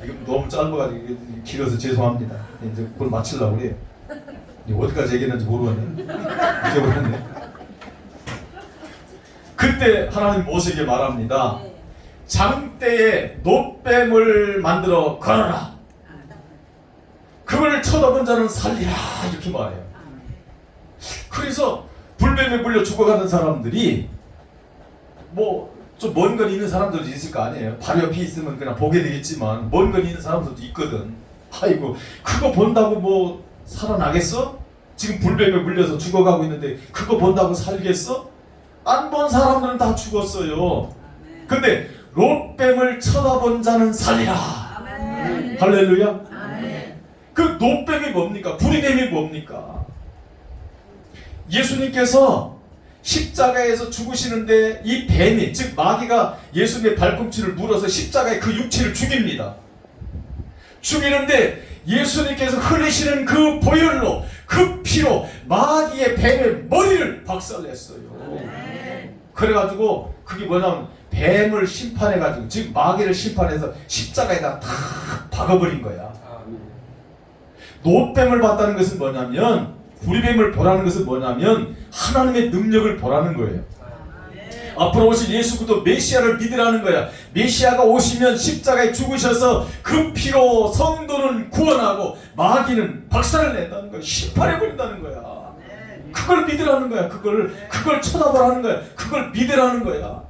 이거 너무 짧아가지고 길어서 죄송합니다. 이제 그걸 마치려고 그래요. 어디까지 얘기했는지 모르겠네. 잊어버렸네. 그때 하나님 모세에게 말합니다. 장대에 놋뱀을 만들어 걸어라. 그걸 쳐다본 자는 살리라. 이렇게 말해요. 그래서 불뱀에 물려 죽어가는 사람들이 뭐 좀 먼 건 있는 사람들도 있을 거 아니에요. 바로 옆에 있으면 그냥 보게 되겠지만 먼 건 있는 사람들도 있거든. 아이고 그거 본다고 뭐 살아나겠어? 지금 불뱀에 물려서 죽어가고 있는데 그거 본다고 살겠어? 안 본 사람들은 다 죽었어요. 근데 놋뱀을 쳐다본 자는 살리라. 할렐루야. 그 놋뱀이 뭡니까? 불이뱀이 뭡니까? 예수님께서 십자가에서 죽으시는데 이 뱀이, 즉 마귀가 예수님의 발꿈치를 물어서 십자가의 그 육체를 죽입니다. 죽이는데 예수님께서 흘리시는 그 보혈로, 그 피로 마귀의 뱀의 머리를 박살냈어요. 그래가지고 그게 뭐냐면 뱀을 심판해가지고, 즉 마귀를 심판해서 십자가에다 다 박아버린 거야. 노뱀을 봤다는 것은 뭐냐면, 구리뱀을 보라는 것은 뭐냐면 하나님의 능력을 보라는 거예요. 앞으로 오실 예수 그리스도 메시아를 믿으라는 거야. 메시아가 오시면 십자가에 죽으셔서 그 피로 성도는 구원하고 마귀는 박살을 낸다는 거야. 심판해버린다는 거야. 그걸 믿으라는 거야. 그걸 쳐다보라는 거야. 그걸 믿으라는 거야.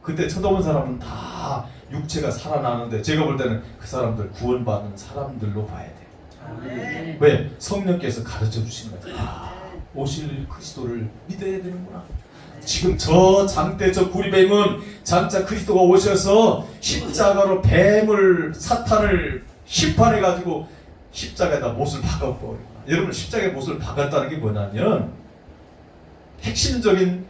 그때 쳐다본 사람은 다 육체가 살아나는데, 제가 볼 때는 그 사람들 구원받는 사람들로 봐야 돼. 왜? 성령께서 가르쳐 주시는 거야. 오실 그리스도를 믿어야 되는구나. 지금 저 장대, 저 구리뱀은 장차 그리스도가 오셔서 십자가로 뱀을, 사탄을 심판해가지고 십자가에다 못을 박아버려. 여러분, 십자가에 못을 박았다는 게 뭐냐면 핵심적인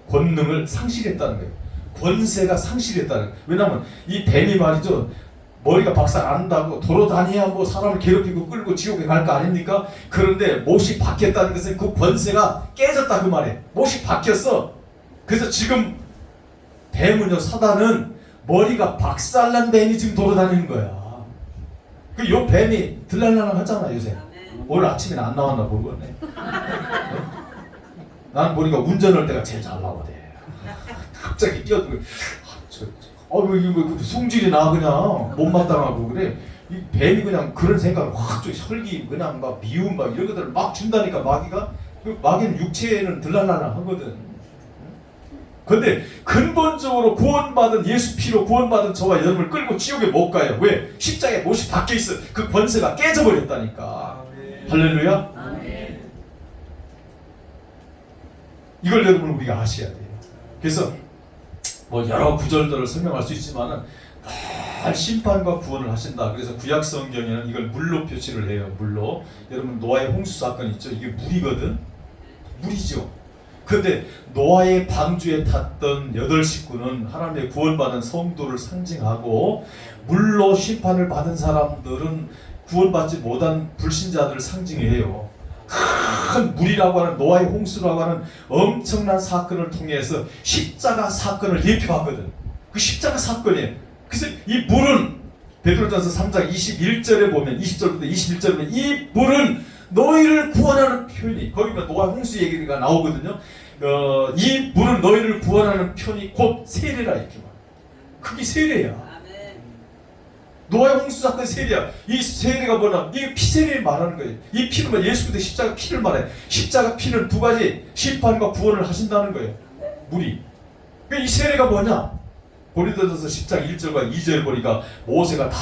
권능을 상실했다는 거예요. 권세가 상실했다는 거예요. 왜냐하면 이 뱀이 말이죠, 머리가 박살 안 난다고 돌아다니야 뭐 사람을 괴롭히고 끌고 지옥에 갈 거 아닙니까? 그런데 못이 박혔다는 것은 그 권세가 깨졌다 그 말이에요. 못이 박혔어. 그래서 지금 뱀은요, 사단은 머리가 박살난 뱀이 지금 돌아다니는 거야. 그 요 뱀이 들락날락 하잖아 요새. 오늘 아침에는 안 나왔나 모르겠네. 난 머리가 운전할 때가 제일 잘 나오대. 갑자기 끼어들고 이거 승질이 나 그냥 못마땅하고 그래. 이 뱀이 그냥 그런 생각을 확 혈기 그냥 막 미움 막 이런 것들을 막 준다니까 마귀가. 그 마귀는 육체에는 들락날락 하거든. 근데 근본적으로 구원받은 예수 피로 구원받은 저와 여러분을 끌고 지옥에 못 가요. 왜? 십자가에 못이 박혀 있어. 그 권세가 깨져버렸다니까. 할렐루야. 이걸 여러분 우리가 아셔야 돼요. 그래서 뭐 여러 구절들을 설명할 수 있지만은 다 심판과 구원을 하신다. 그래서 구약 성경에는 이걸 물로 표시를 해요. 물로. 여러분 노아의 홍수 사건 있죠? 이게 물이거든. 물이죠. 그런데 노아의 방주에 탔던 8식구는 하나님의 구원받은 성도를 상징하고, 물로 심판을 받은 사람들은 구원받지 못한 불신자들을 상징해요. 큰 물이라고 하는 노아의 홍수라고 하는 엄청난 사건을 통해서 십자가 사건을 예표하거든. 그 십자가 사건이에요. 그래서 이 물은 베드로전서 3장 21절에 보면, 20절부터 21절에 보면 이 물은 너희를 구원하는 표현이, 거기가 노아 홍수 얘기가 나오거든요. 이 물은 너희를 구원하는 표현이 곧 세례라 이렇게 말. 그게 세례야. 노아의 홍수 사건 세례야. 이 세례가 뭐냐? 이게 피세례를 말하는 거예요. 이 피는 뭐 예수 그리스도 십자가 피를 말해. 십자가 피는 두 가지 심판과 구원을 하신다는 거예요. 물이. 이 세례가 뭐냐? 고린도전서 10장 1절과 2절 보니까 모세가 다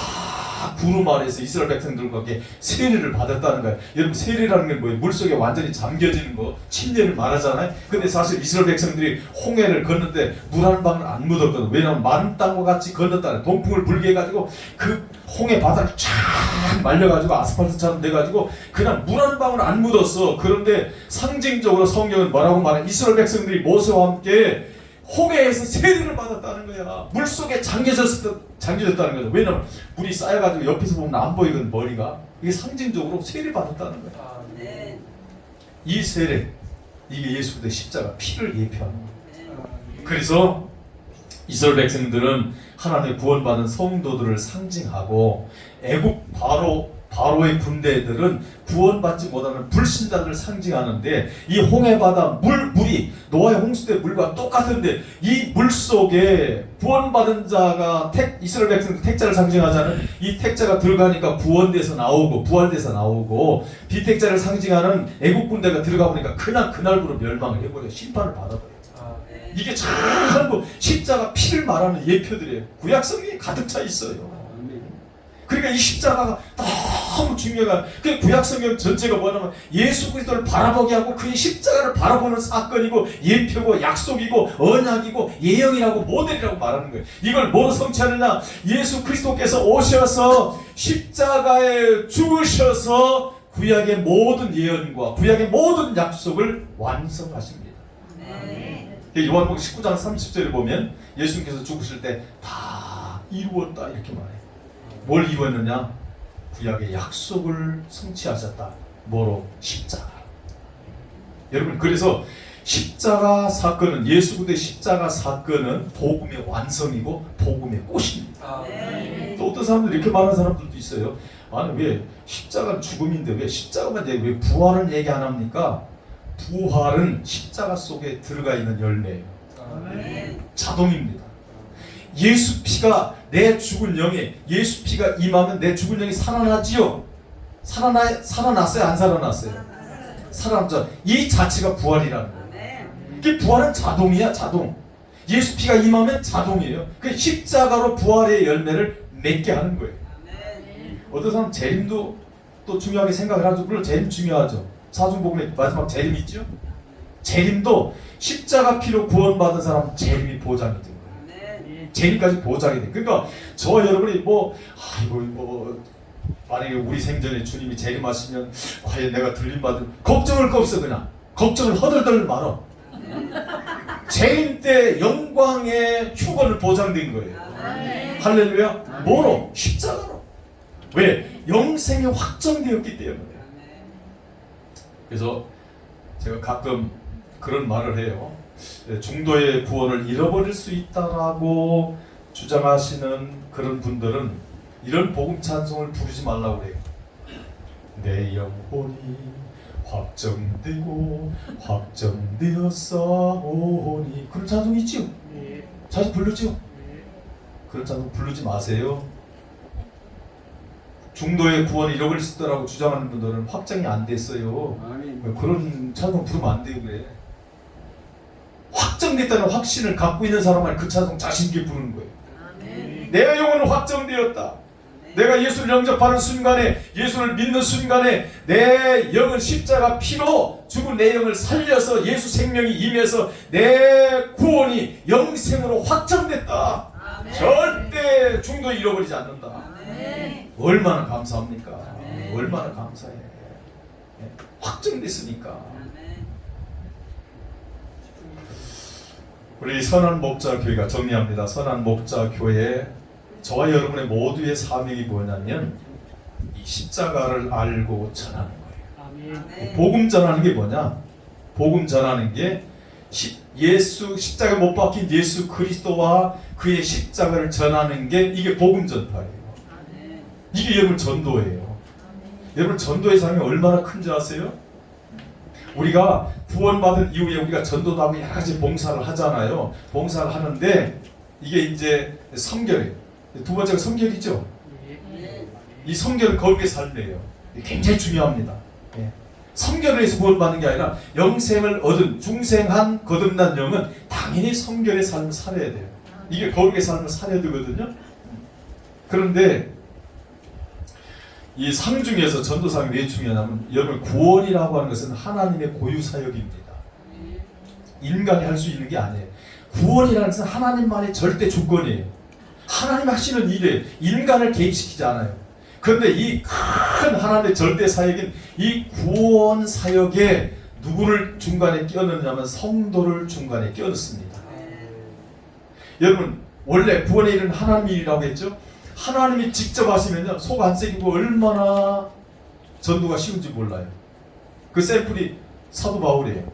구름 아래에서 이스라엘 백성들과 함께 세례를 받았다는 거예요. 여러분, 세례라는 게 뭐예요? 물속에 완전히 잠겨지는 거, 침례를 말하잖아요. 근데 사실 이스라엘 백성들이 홍해를 건널 때 물 한 방울 안 묻었거든. 왜냐하면 마른 땅과 같이 건넜다는, 동풍을 불게 해가지고 그 홍해 바닥이 쫙 말려가지고 아스팔트처럼 돼가지고 그냥 물 한 방울 안 묻었어. 그런데 상징적으로 성경은 뭐라고 말해? 이스라엘 백성들이 모세와 함께 홍해에서 세례를 받았다는 거야. 물속에 잠겨졌다는 거야. 왜냐면 물이 쌓여가지고 옆에서 보면 안 보이거든, 머리가. 이게 상징적으로 세례를 받았다는 거야. 이 세례, 이게 예수 그리스도의 십자가 피를 예표하는 거야. 그래서 이스라엘 백성들은 하나님의 구원받은 성도들을 상징하고, 애국 바로의 군대들은 구원받지 못하는 불신자들을 상징하는데, 이 홍해바다 물이 노아의 홍수 때 물과 똑같은데, 이 물 속에 구원받은 자가 이스라엘 백성들 택자를 상징하자는 이 택자가 들어가니까 구원돼서 나오고 부활돼서 나오고, 비택자를 상징하는 애국 군대가 들어가 보니까 그냥 그날부로 멸망을 해버려. 심판을 받아버려. 이게 전부 십자가 피를 말하는 예표들이에요. 구약 성경이 가득 차 있어요. 그러니까 이 십자가가 너무 중요한, 그 구약 성경 전체가 뭐냐면 예수 그리스도를 바라보게 하고 그의 십자가를 바라보는 사건이고, 예표고 약속이고 언약이고 예언이라고 모델이라고 말하는 거예요. 이걸 뭐로 성취하느냐? 예수 그리스도께서 오셔서 십자가에 죽으셔서 구약의 모든 예언과 구약의 모든 약속을 완성하십니다. 요한복음 19장 30절에 보면 예수님께서 죽으실 때 다 이루었다 이렇게 말해요. 뭘 이루었느냐? 구약의 약속을 성취하셨다. 뭐로? 십자가. 여러분, 그래서 십자가 사건은, 예수 그리스도의 십자가 사건은 복음의 완성이고 복음의 꽃입니다. 또 어떤 사람들 이렇게 말하는 사람들도 있어요. 아니 왜 십자가는 죽음인데 왜 십자가만 왜 부활을 얘기 안 합니까? 부활은 십자가 속에 들어가 있는 열매예요. 자동입니다. 예수 피가 내 죽은 영에, 예수 피가 임하면 내 죽은 영이 살아나지요. 살아났어요? 안 살아났어요? 살아났죠. 이 자체가 부활이라는 거예요. 이게 부활은 자동이야, 자동. 예수 피가 임하면 자동이에요. 그 십자가로 부활의 열매를 맺게 하는 거예요. 어떤 사람 재림도 또 중요하게 생각을 하죠. 물론 재림 중요하죠. 사중복음의 마지막 재림 있죠. 재림도 십자가 피로 구원받은 사람 재림이 보장이 된 거예요. 재림까지 보장이 돼. 그러니까 저 여러분이 만약에 우리 생전에 주님이 재림하시면 과연 내가 들림받을, 걱정할 거 없어. 그냥 걱정을 허들들 말어. 재림 때 영광의 휴거를 보장된 거예요. 할렐루야. 뭐로? 십자가로. 왜? 영생이 확정되었기 때문에. 그래서 제가 가끔 그런 말을 해요. 중도의 구원을 잃어버릴 수 있다라고 주장하시는 그런 분들은 이런 복음 찬송을 부르지 말라고 그래요. 내 영혼이 확정되었사오니. 그런 찬송 있죠? 자주 부르죠? 그런 찬송 부르지 마세요. 중도의 구원을 잃어버릴 수 있다라고 주장하는 분들은 확정이 안 됐어요. 그런 찬송 부르면 안 돼요. 그래. 확정됐다는 확신을 갖고 있는 사람만 그 찬송 자신 있게 부르는 거예요. 내 영혼은 확정되었다. 내가 예수를 영접하는 순간에, 예수를 믿는 순간에 내 영은 십자가 피로 죽은 내 영을 살려서 예수 생명이 임해서 내 구원이 영생으로 확정됐다. 절대 중도 잃어버리지 않는다. 얼마나 감사합니까? 얼마나 감사해. 확정됐으니까. 우리 선한목자교회가 정리합니다. 선한목자교회, 저와 여러분의 모두의 사명이 뭐냐면 이 십자가를 알고 전하는 거예요. 복음 전하는 게 뭐냐? 복음 전하는 게 십자가 못 박힌 예수 그리스도와 그의 십자가를 전하는 게, 이게 복음 전파예요. 이게 여러분 전도예요. 여러분 전도의 사명이 얼마나 큰지 아세요? 우리가 구원받은 이후에 우리가 전도도 하고 여러 가지 봉사를 하잖아요. 봉사를 하는데 이게 이제 성결이에요. 두 번째가 성결이죠. 이 성결은 거룩의 삶이에요. 굉장히 중요합니다. 성결을 해서 구원받는 게 아니라 영생을 얻은 중생한 거듭난 영은 당연히 성결의 삶을 살아야 돼요. 이게 거룩의 삶을 살아야 되거든요. 그런데 이 상 중에서 전도상이 왜 중요하냐면, 여러분 구원이라고 하는 것은 하나님의 고유 사역입니다. 인간이 할 수 있는 게 아니에요. 구원이라는 것은 하나님만의 절대 주권이에요. 하나님 하시는 일에 인간을 개입시키지 않아요. 그런데 이 큰 하나님의 절대 사역인 이 구원 사역에 누구를 중간에 끼워넣냐면 성도를 중간에 끼워넣습니다. 여러분 원래 구원의 일은 하나님 일이라고 했죠. 하나님이 직접 하시면요 속 안 새기고 얼마나 전도가 쉬운지 몰라요. 그 샘플이 사도 바울이에요.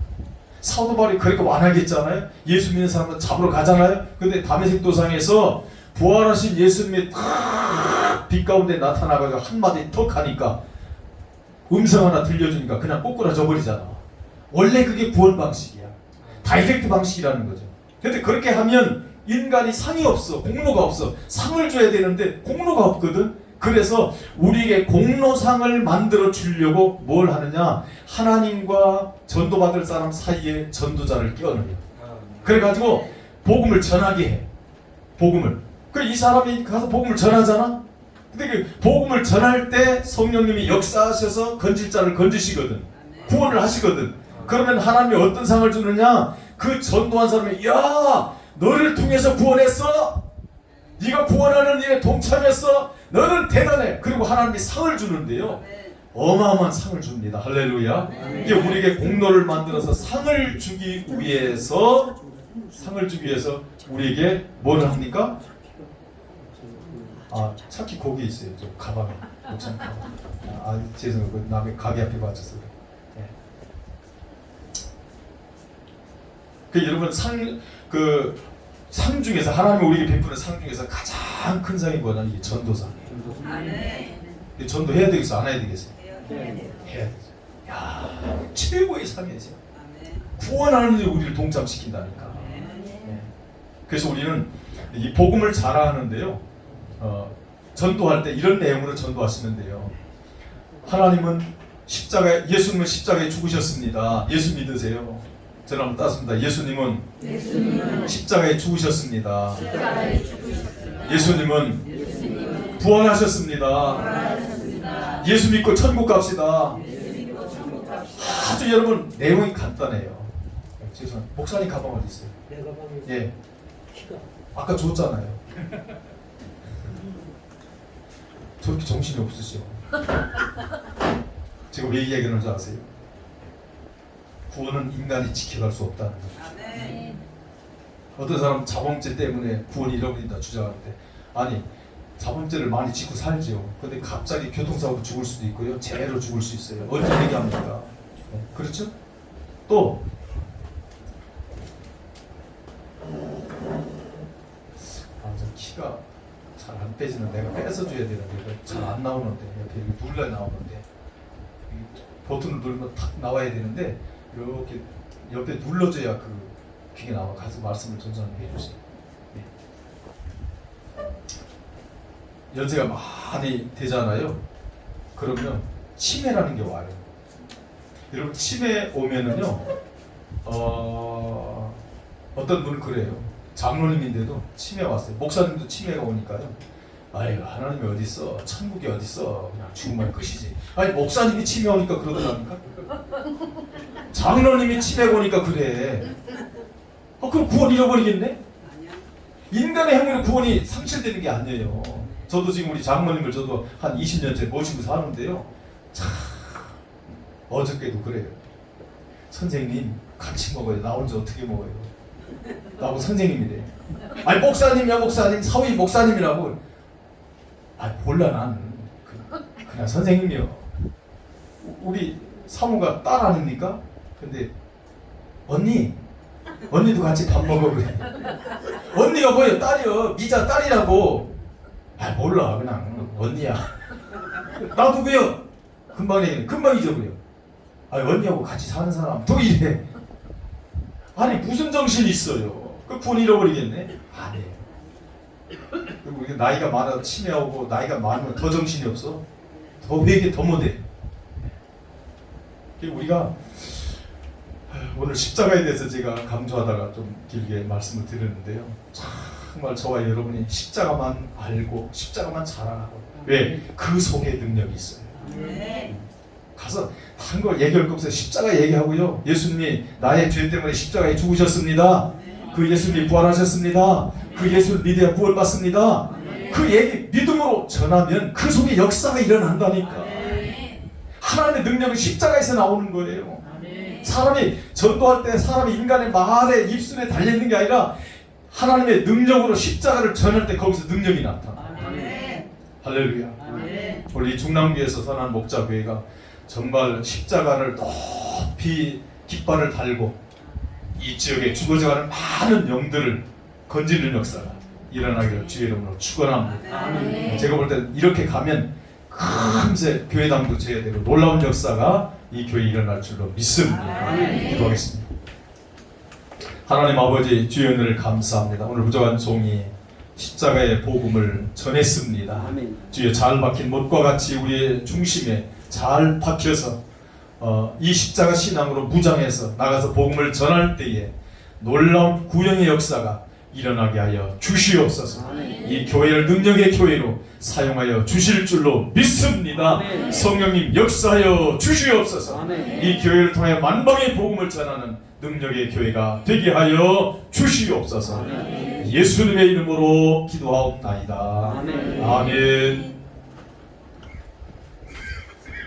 사도 바울이 그렇게 완하게 했잖아요. 예수 믿는 사람은 잡으러 가잖아요. 근데 다메섹 도상에서 부활하신 예수님이 탁 빛 가운데 나타나가지고 한마디 턱 하니까 음성 하나 들려주니까 그냥 꼬꾸라져 버리잖아. 원래 그게 구원 방식이야. 다이렉트 방식이라는 거죠. 근데 그렇게 하면 인간이 상이 없어. 공로가 없어. 상을 줘야 되는데 공로가 없거든. 그래서 우리에게 공로상을 만들어 주려고 뭘 하느냐, 하나님과 전도받을 사람 사이에 전도자를 끼워넣어요. 그래가지고 복음을 전하게 해. 복음을. 이 사람이 가서 복음을 전하잖아. 근데 그 복음을 전할 때 성령님이 역사하셔서 건질 자를 건지시거든. 구원을 하시거든. 그러면 하나님이 어떤 상을 주느냐, 그 전도한 사람이 야 너를 통해서 구원했어. 네가 구원하는 일에 동참했어. 너는 대단해. 그리고 하나님이 상을 주는데요. 어마어마한 상을 줍니다. 할렐루야. 이게 우리에게 공로를 만들어서 상을 주기 위해서 우리에게 뭘 합니까? 아, 차키 거기 있어요. 저 가방에. 목사님 가방. 아, 죄송해요. 그 남의 가게 앞에 맞춰서. 네. 여러분 상 중에서 하나님이 우리에게 베푸는 상 중에서 가장 큰 상이 뭐냐? 이게 전도상이에요. 전도해야 되겠어? 안 해야 되겠어? 해야 되죠. 야, 최고의 상이에요. 구원하는 데 우리를 동참시킨다니까. 네. 그래서 우리는 이 복음을 자랑하는데요. 전도할 때 이런 내용으로 전도하시면 돼요. 하나님은 예수님은 십자가에 죽으셨습니다. 예수 믿으세요? 저는 한번 따습니다. 예수님은 십자가에 죽으셨습니다. 예수님은 부활하셨습니다. 예수 믿고 천국 갑시다. 아주 여러분 내용이 간단해요. 죄송합니다. 목사님 가방 어디 있어요? 내 가방에 예. 키가 아까 줬잖아요. 저렇게 정신이 없으시죠? 제가 왜 이야기하는 줄 아세요? 구원은 인간이 지켜갈 수 없다는 거죠. 어떤 사람 자범죄 때문에 구원이 잃어버린다 주장하는데, 아니 자범죄를 많이 짓고 살죠. 근데 갑자기 교통사고로 죽을 수도 있고요, 재해로 죽을 수 있어요. 언제 얘기합니까? 네, 그렇죠? 또 저 키가 잘 안 빼지는, 내가 뺏어줘야 되는데 잘 안 나오는데, 이렇게 눌러야 나오는데, 버튼을 누르면 탁 나와야 되는데 이렇게 옆에 눌러줘야 그게 나와. 가서 말씀을 전전히 해주세요. 네. 연세가 많이 되잖아요. 그러면 치매라는 게 와요. 여러분 치매 오면은요, 어떤 분은 그래요. 장로님인데도 치매 왔어요. 목사님도 치매가 오니까요, 아유 하나님이 어디 있어? 천국이 어디 있어? 그냥 죽으면 끝이지. 아니 목사님이 치매 오니까 그러더랍니까? 장로님이 치매 오니까 그래. 그럼 구원 잃어버리겠네? 인간의 행위로 구원이 상실되는 게 아니에요. 저도 지금 우리 장모님을 저도 한 20년째 모시고 사는데요, 참 어저께도 그래요. 선생님 같이 먹어요. 나 혼자 어떻게 먹어요? 나하고 선생님이래. 아니 목사님이야 목사님, 사위 목사님이라고. 아 몰라, 난 그냥 선생님이요. 우리 사모가 딸 아닙니까? 근데 언니도 같이 밥 먹어 그래. 언니가 뭐예요? 딸이요. 미자 딸이라고. 아 몰라, 그냥 언니야. 나도 그요. 금방 잊어버려. 아 언니하고 같이 사는 사람 또 이래. 아니 무슨 정신이 있어요? 그 구원 잃어버리겠네? 아니에요. 그리고 우리가 나이가 많아서 치매하고, 나이가 많으면 더 정신이 없어. 더 회개 더 못해. 우리가 오늘 십자가에 대해서 제가 강조하다가 좀 길게 말씀을 드렸는데요, 정말 저와 여러분이 십자가만 알고 십자가만 자랑하고, 왜? 그 속에 능력이 있어요. 가서 다른 걸 얘기할 거 없어요. 십자가 얘기하고요, 예수님이 나의 죄 때문에 십자가에 죽으셨습니다. 그 예수님이 부활하셨습니다. 그 예수를 믿어야 구원받습니다. 그 얘기 믿음으로 전하면 그 속에 역사가 일어난다니까. 하나님의 능력은 십자가에서 나오는 거예요. 사람이 전도할 때 사람이 인간의 말에 입술에 달려있는 게 아니라 하나님의 능력으로 십자가를 전할 때 거기서 능력이 나타나. 할렐루야. 우리 중남교에서 선한 목자교회가 정말 십자가를 높이 깃발을 달고 이 지역에 죽어져가는 많은 영들을 건지는 역사가 일어나기를 주의 이름으로 축원합니다. 제가 볼 때 이렇게 가면 금세 교회당도 제대로 놀라운 역사가 이 교회에 일어날 줄로 믿습니다. 기도하겠습니다. 하나님 아버지, 주의 은혜를 감사합니다. 오늘 부족한 종이 십자가의 복음을 전했습니다. 주의 잘 박힌 못과 같이 우리의 중심에 잘 박혀서 이 십자가 신앙으로 무장해서 나가서 복음을 전할 때에 놀라운 구원의 역사가 일어나게 하여 주시옵소서. 이 교회를 능력의 교회로 사용하여 주실 줄로 믿습니다. 성령님 역사하여 주시옵소서. 이 교회를 통해 만방의 복음을 전하는 능력의 교회가 되게 하여 주시옵소서. 예수님의 이름으로 기도하옵나이다. 아멘.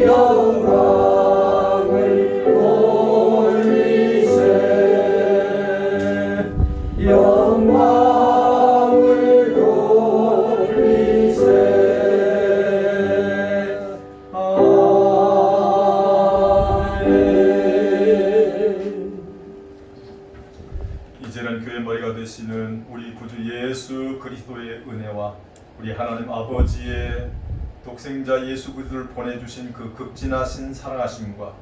영광을 돌리세 영광을 돌리세 아멘. 이제는 교회 머리가 되시는 우리 구주 예수 그리스도의 은혜와 우리 하나님 아버지의 독생자 예수 그리스도를 보내주신 그 극진하신 사랑하심과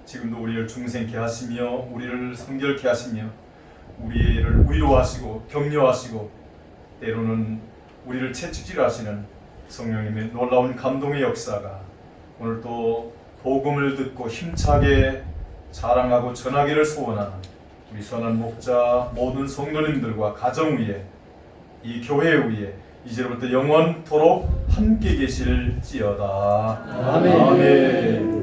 지금도 우리를 중생케 하시며 우리를 성결케 하시며 우리를 위로하시고 격려하시고 때로는 우리를 채찍질하시는 성령님의 놀라운 감동의 역사가 오늘 또 복음을 듣고 힘차게 자랑하고 전하기를 소원하는 우리 선한 목자 모든 성도님들과 가정 위에 이 교회 위에 이제부터 영원토록 함께 계실지어다. 아멘. 아멘.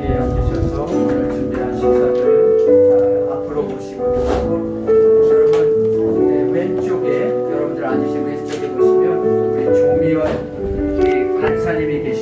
예, 앉으셔서 오늘 준비한 식사들 앞으로 모시고 드시고 여러분 왼쪽에 여러분들 앉으신 왼쪽에 보시면 우리 조미원